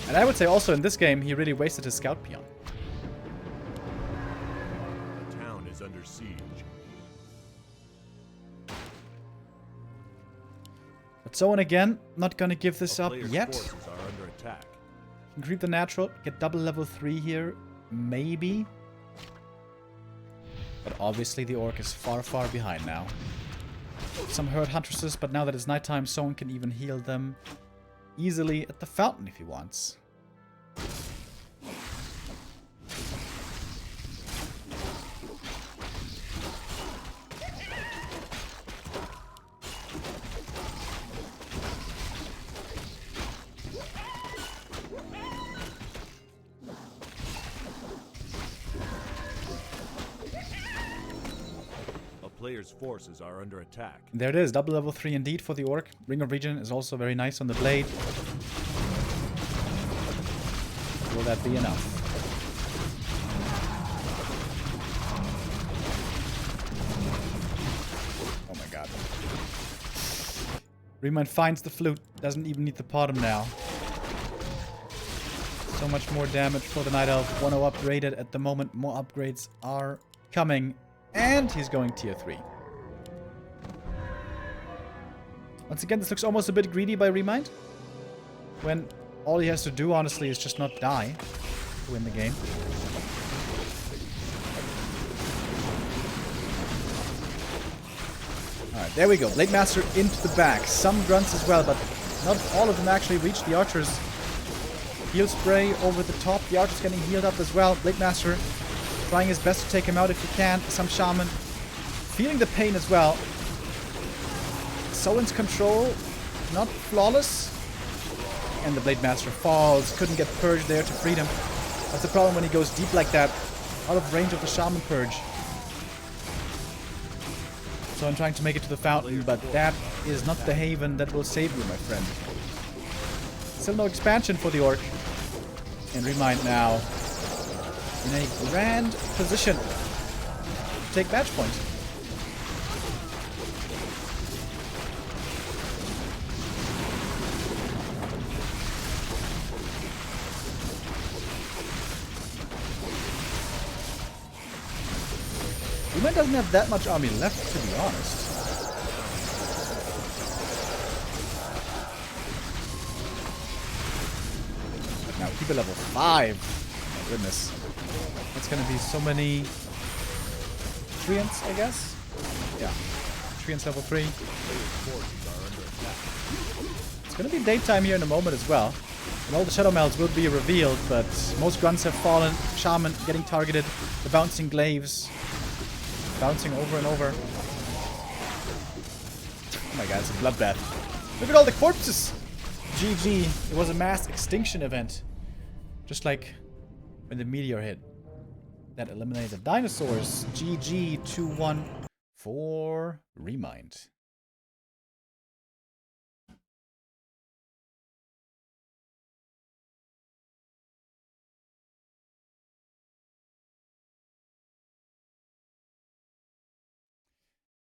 And I would say also in this game, he really wasted his Scout Peon. The town is under siege. But Soin again, not gonna give this A up player's yet. forces are under attack. Can creep the natural, get double level 3 here, maybe. But obviously the Orc is far, far behind now. Some hurt Huntresses, but now that it's nighttime, Soin can even heal them easily at the fountain if he wants. Player's forces are under attack. There it is, double level 3 indeed for the Orc. Ring of Regen is also very nice on the blade. Will that be enough? Oh my god. ReMinD finds the flute, doesn't even need the bottom now. So much more damage for the Night Elf. 1-0 upgraded at the moment, more upgrades are coming. And he's going tier 3. Once again, this looks almost a bit greedy by ReMinD. When all he has to do, honestly, is just not die to win the game. Alright, there we go. Blade Master into the back. Some grunts as well, but not all of them actually reach the archers. Heal spray over the top. The archer's getting healed up as well. Blade Master trying his best to take him out if he can. Some shaman feeling the pain as well. Soin's control, not flawless. And the Blade Master falls. Couldn't get purged there to freedom. That's the problem when he goes deep like that. Out of range of the shaman purge. So I'm trying to make it to the fountain, but that is not the haven that will save you, my friend. Still no expansion for the Orc. And ReMinD now in a grand position to take match point. ReMinD doesn't have that much army left, to be honest. But now keep it level 5. My goodness. That's gonna be so many treants, I guess? Yeah. Treants level 3. It's gonna be daytime here in a moment as well. And all the Shadow Melds will be revealed, but most grunts have fallen. Shaman getting targeted. The bouncing glaives. Bouncing over and over. Oh my god, it's a bloodbath. Look at all the corpses! GG. It was a mass extinction event. Just like when the meteor hit. That eliminated the dinosaurs. GG 2-1 for ReMinD.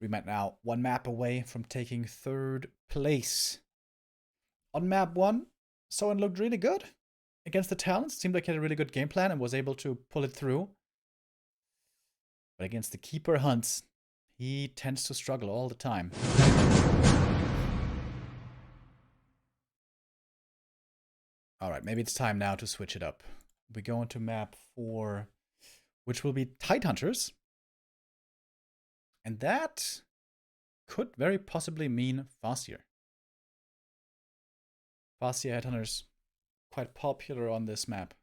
ReMinD now one map away from taking 3rd place. On map 1, Soin looked really good against the Talons. Seemed like he had a really good game plan and was able to pull it through. But against the Keeper hunts, he tends to struggle all the time. Alright, maybe it's time now to switch it up. We go into map 4, which will be Tidehunters. And that could very possibly mean Farseer. Farseer Headhunters, quite popular on this map.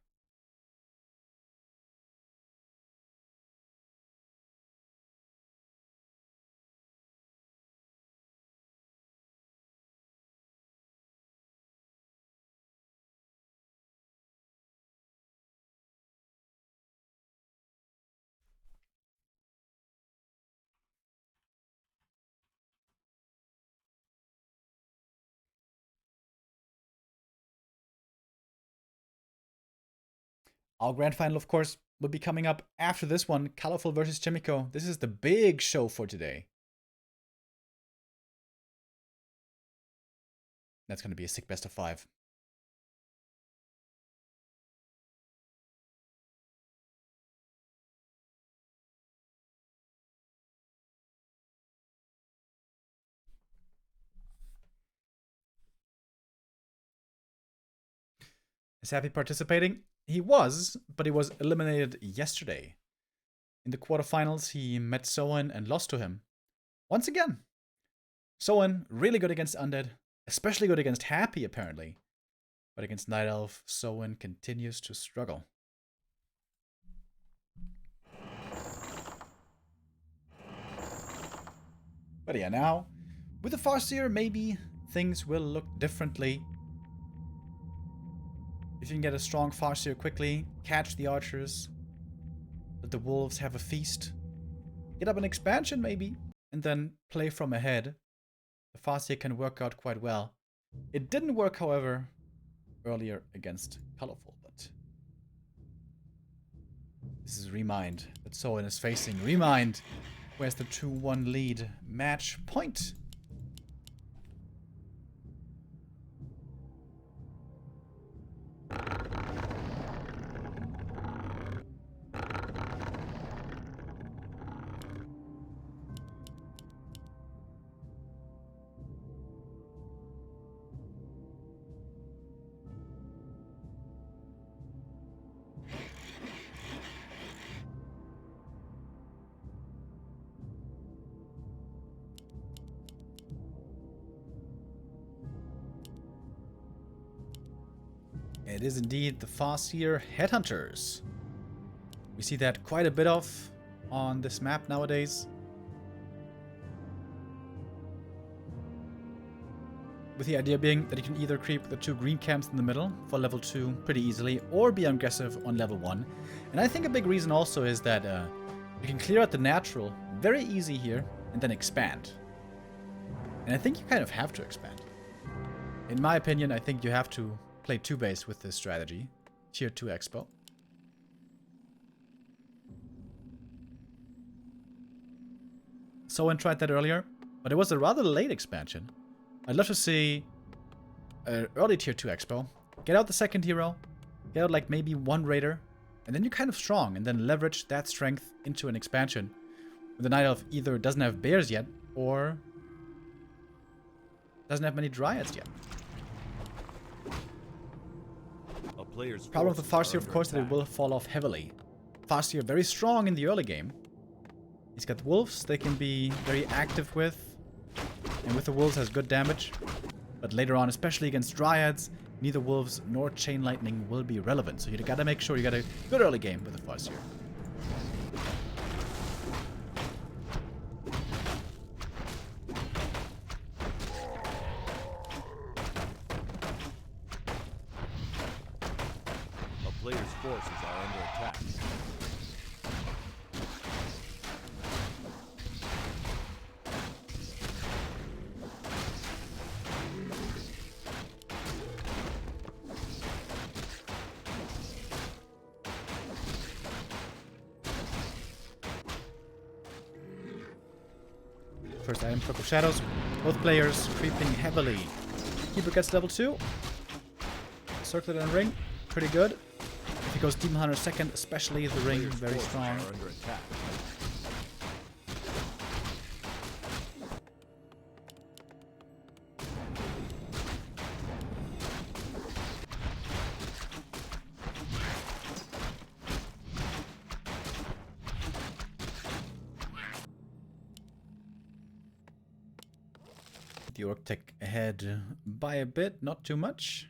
Our grand final, of course, will be coming up after this one. Colorful versus Chimico. This is the big show for today. That's going to be a sick best of 5. Is Happy participating? He was, but he was eliminated yesterday. In the quarterfinals, he met Soin and lost to him. Once again. Soin, really good against Undead. Especially good against Happy, apparently. But against Night Elf, Soin continues to struggle. But yeah, now, with the Farseer, maybe things will look differently. If you can get a strong Farseer quickly, catch the archers, let the wolves have a feast, get up an expansion maybe, and then play from ahead, the Farseer can work out quite well. It didn't work, however, earlier against Colorful, but this is ReMinD that Soin is facing. ReMinD, where's the 2-1 lead? Match point. It is indeed the Farseer Headhunters. We see that quite a bit of on this map nowadays. With the idea being that you can either creep the 2 green camps in the middle for level 2 pretty easily, or be aggressive on level 1. And I think a big reason also is that you can clear out the natural very easy here and then expand. And I think you kind of have to expand. In my opinion, I think you have to play 2-base with this strategy. Tier 2 Expo. Soin tried that earlier, but it was a rather late expansion. I'd love to see an early Tier 2 Expo. Get out the second hero, get out like maybe 1 raider, and then you're kind of strong, and then leverage that strength into an expansion. The Night Elf either doesn't have bears yet, or doesn't have many dryads yet. Problem with the Farseer, of course, that it will fall off heavily. Farseer very strong in the early game. He's got wolves they can be very active with. And with the wolves has good damage. But later on, especially against dryads, neither wolves nor chain lightning will be relevant. So you gotta make sure you got a good early game with the Farseer. Players' forces are under attack. First item, Purple Shadows. Both players creeping heavily. Keeper gets level 2. Circlet and ring, pretty good. If he goes Demon Hunter second, especially the ring, very strong. The Orc Tech ahead by a bit, not too much.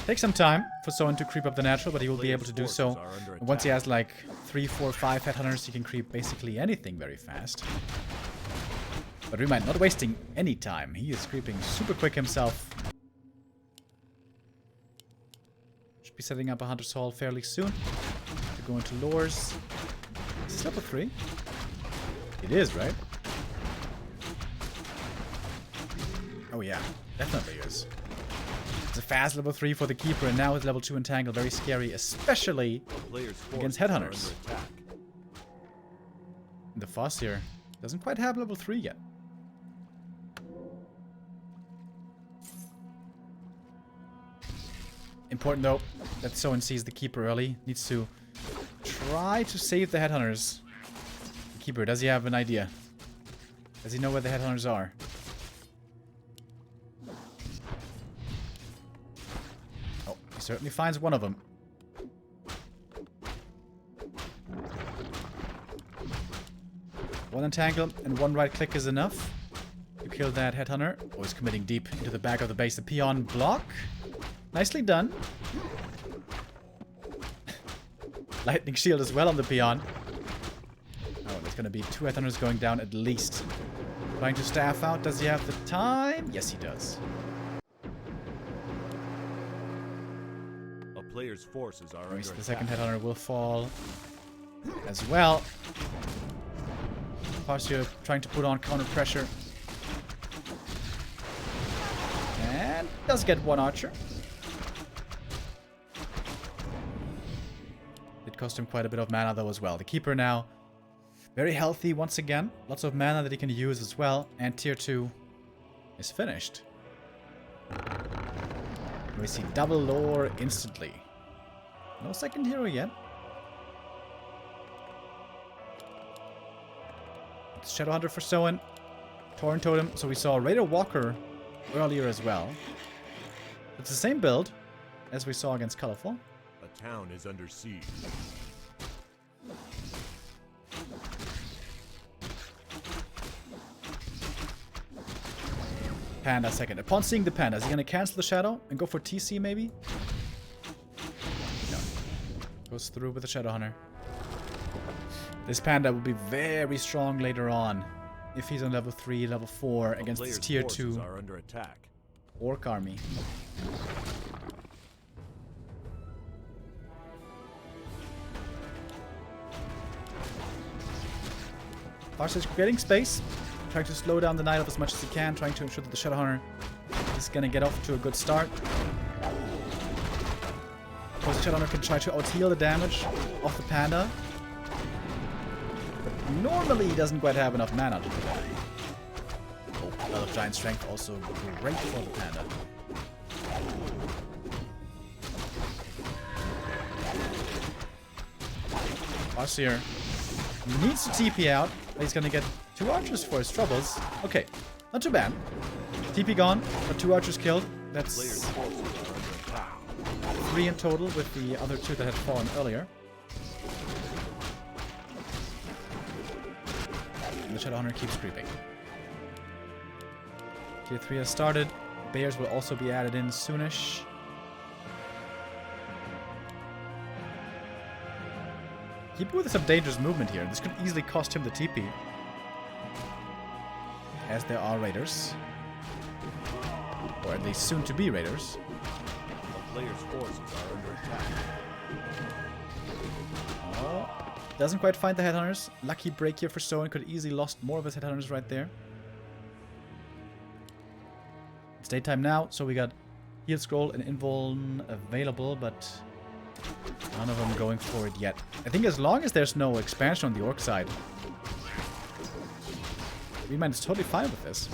Takes some time for Soin to creep up the natural, but he will be able to do so. Once he has like 3, 4, 5 headhunters, he can creep basically anything very fast. But ReMinD not wasting any time. He is creeping super quick himself. Should be setting up a Hunter's Hall fairly soon. To go into lures. Is this level 3? It is, right? Oh yeah, definitely is. It's a fast level 3 for the Keeper, and now with level 2 Entangle, very scary, especially against Headhunters. The CORSAIR doesn't quite have level 3 yet. Important though that Soin sees the Keeper early. Needs to try to save the Headhunters. The Keeper, does he have an idea? Does he know where the Headhunters are? Oh, he certainly finds one of them. One Entangle and one right click is enough to kill that Headhunter. Oh, he's committing deep into the back of the base. The Peon block. Nicely done. Lightning shield as well on the Peon. Oh, there's going to be 2 Headhunters going down at least. Trying to staff out. Does he have the time? Yes, he does. A player's forces are under The second Headhunter will fall as well. CORSAIR trying to put on counter pressure. And does get one archer. It cost him quite a bit of mana though as well. The Keeper now very healthy once again. Lots of mana that he can use as well. And tier 2 is finished. We see double lore instantly. No second hero yet. It's Shadowhunter for Soin. Torrent Totem. So we saw Raider Walker earlier as well. It's the same build as we saw against Colorful. A town is under siege. Panda second. Upon seeing the Panda, is he going to cancel the Shadow and go for TC maybe? No. Goes through with the Shadowhunter. This Panda will be very strong later on if he's on level 3, level 4 against this tier 2 are under attack. Orc army. CORSAIR's creating space, trying to slow down the Night Elf as much as he can, trying to ensure that the Shadowhunter is going to get off to a good start. Of course, the Shadowhunter can try to out-heal the damage of the Panda. But normally he doesn't quite have enough mana to do that. Oh, a lot of Giant Strength also great for the Panda. CORSAIR needs to TP out. He's gonna get 2 archers for his troubles. Okay, not too bad. TP gone, but 2 archers killed. That's 3 in total with the other 2 that had fallen earlier. And the Shadowhunter keeps creeping. Tier 3 has started. Bears will also be added in soonish. Keep with some dangerous movement here. This could easily cost him the TP. As there are raiders. Or at least soon to be raiders. The player's forces are under attack. Oh, doesn't quite find the Headhunters. Lucky break here for Soin. Could easily lost more of his Headhunters right there. It's daytime now, so we got Heal Scroll and Invuln available, but none of them going for it yet. I think as long as there's no expansion on the Orc side, ReMinD is totally fine with this.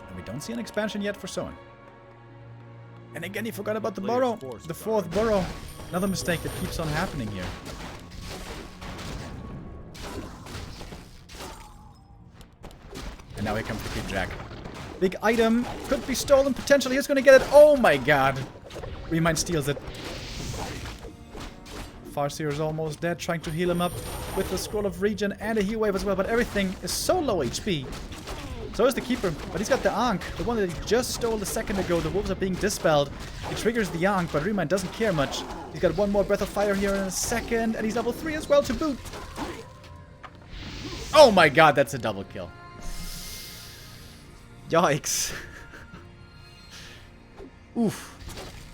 And we don't see an expansion yet for Soin. And again, he forgot about the burrow. The 4th burrow. Another mistake that keeps on happening here. And now here comes the Creep Jack. Big item. Could be stolen potentially. He's going to get it. Oh my god. ReMinD steals it. CORSAIR is almost dead, trying to heal him up with the Scroll of Regen and a heal wave as well, but everything is so low HP. So is the Keeper, but he's got the Ankh, the one that he just stole a second ago. The wolves are being dispelled. He triggers the Ankh, but ReMinD doesn't care much. He's got one more Breath of Fire here in a second, and he's level 3 as well to boot. Oh my god, that's a double kill. Yikes. Oof.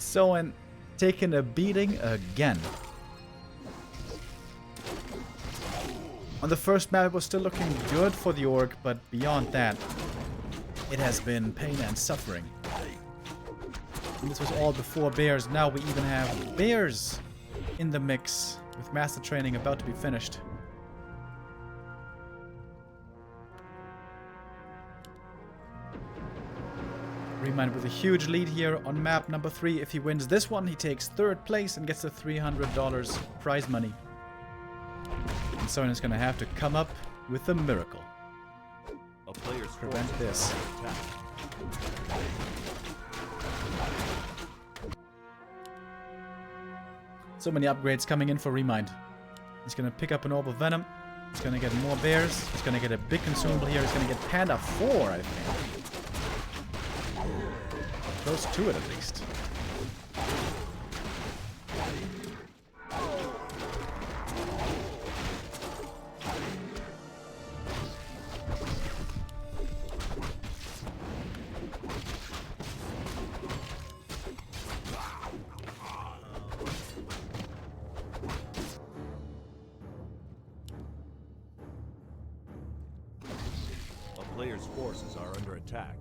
Soin taking a beating again. On the first map, it was still looking good for the Orc, but beyond that, it has been pain and suffering. And this was all before bears. Now we even have bears in the mix with master training about to be finished. ReMinD with a huge lead here on map number 3. If he wins this one, he takes 3rd place and gets the $300 prize money. And Soin is going to have to come up with a miracle. A player's Prevent this. So many upgrades coming in for ReMinD. He's going to pick up an Orb of Venom. He's going to get more bears. He's going to get a big consumable here. He's going to get Panda 4, I think. Close to it, at least. A player's forces are under attack.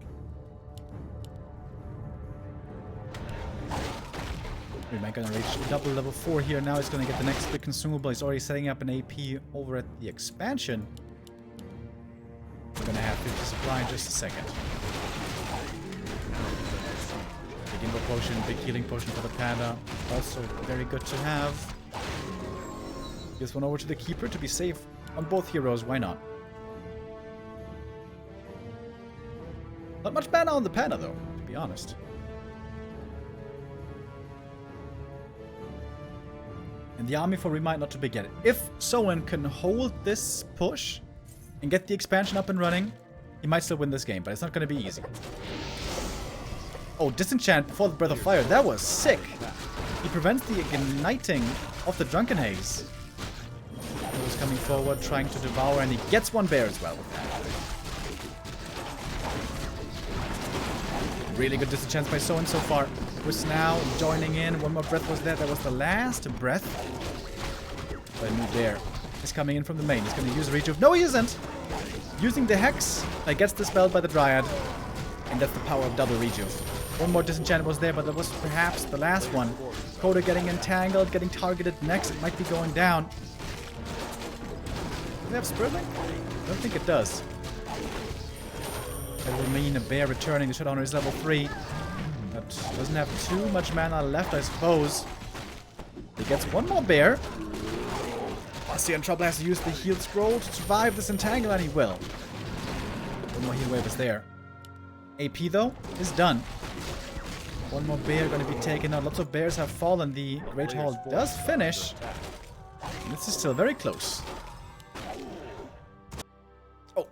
ReMinD gonna reach double level 4 here. Now he's gonna get the next big consumable. He's already setting up an AP over at the expansion. We're gonna have 50 supply in just a second. Big info potion, big healing potion for the Panda. Also very good to have. This one over to the Keeper to be safe on both heroes. Why not? Not much mana on the Panda though, to be honest. And the army for ReMinD not too big yet. If Soin can hold this push and get the expansion up and running, he might still win this game, but it's not going to be easy. Oh, disenchant before the Breath of Fire. That was sick. He prevents the igniting of the Drunken Haze. He was coming forward, trying to devour, and he gets one bear as well with that. Really good disenchants by Soin so far. Was now joining in. One more breath was there. That was the last breath. But a new bear is coming in from the main. He's going to use Rejuve. No, he isn't. Using the Hex that gets dispelled by the Dryad. And that's the power of double Rejuve. One more disenchant was there, but that was perhaps the last one. Coda getting entangled, getting targeted next. It might be going down. Does it have Spurling? I don't think it does. That will mean a bear returning. The Shadowhunter is level 3. But doesn't have too much mana left, I suppose. He gets one more bear. Marcian Trouble has to use the heal scroll to survive this entangle, and he will. One more heal wave is there. AP, though, is done. One more bear going to be taken out. Lots of bears have fallen. The Great Hall does finish. And this is still very close. Oh.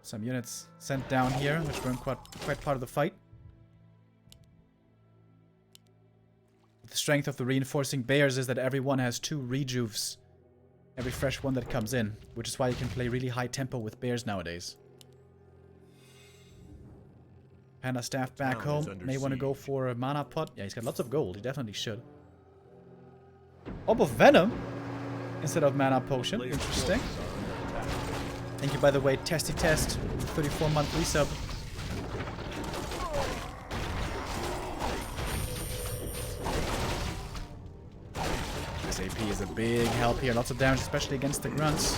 Some units sent down here, which weren't quite part of the fight. The strength of the reinforcing bears is that everyone has 2 rejuves. Every fresh one that comes in. Which is why you can play really high tempo with bears nowadays. Panda staff back home. May want to go for a mana pot. Yeah, he's got lots of gold. He definitely should. Orb of Venom instead of mana potion. Interesting. Thank you, by the way, Testy Test. 34-month resub. This AP is a big help here. Lots of damage, especially against the grunts.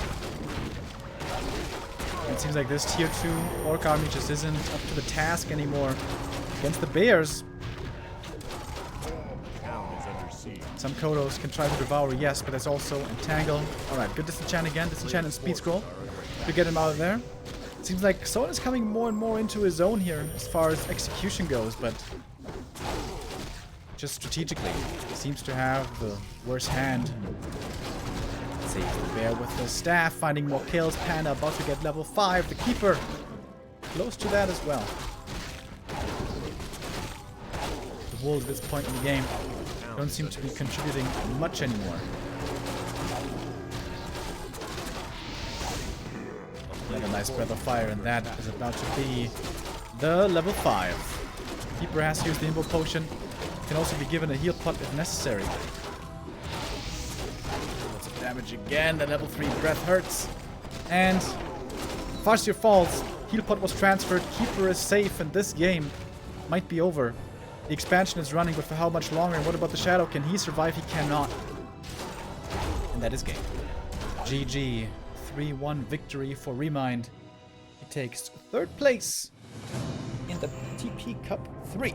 It seems like this tier 2 orc army just isn't up to the task anymore against the bears. Some Kodos can try to devour, yes, but there's also entangle. Alright, good disenchant again. Disenchant and speed scroll to get him out of there. It seems like Soin is coming more and more into his own here as far as execution goes, but just strategically, he seems to have the worst hand. Saves the bear with the staff, finding more kills. Panda about to get level 5. The Keeper close to that as well. The Wolves at this point in the game don't seem to be contributing much anymore. Another nice Breath of Fire, and that is about to be the level 5. Keeper has to use the Imbo Potion. Can also be given a heal pot if necessary. Lots of damage again. The level 3 breath hurts. And Farseer falls. Heal pot was transferred. Keeper is safe, and this game might be over The expansion is running, but for how much longer? And what about the Shadow? Can he survive? He cannot. And that is game. GG. 3-1 victory for ReMinD. He takes 3rd place in the TP Cup 3.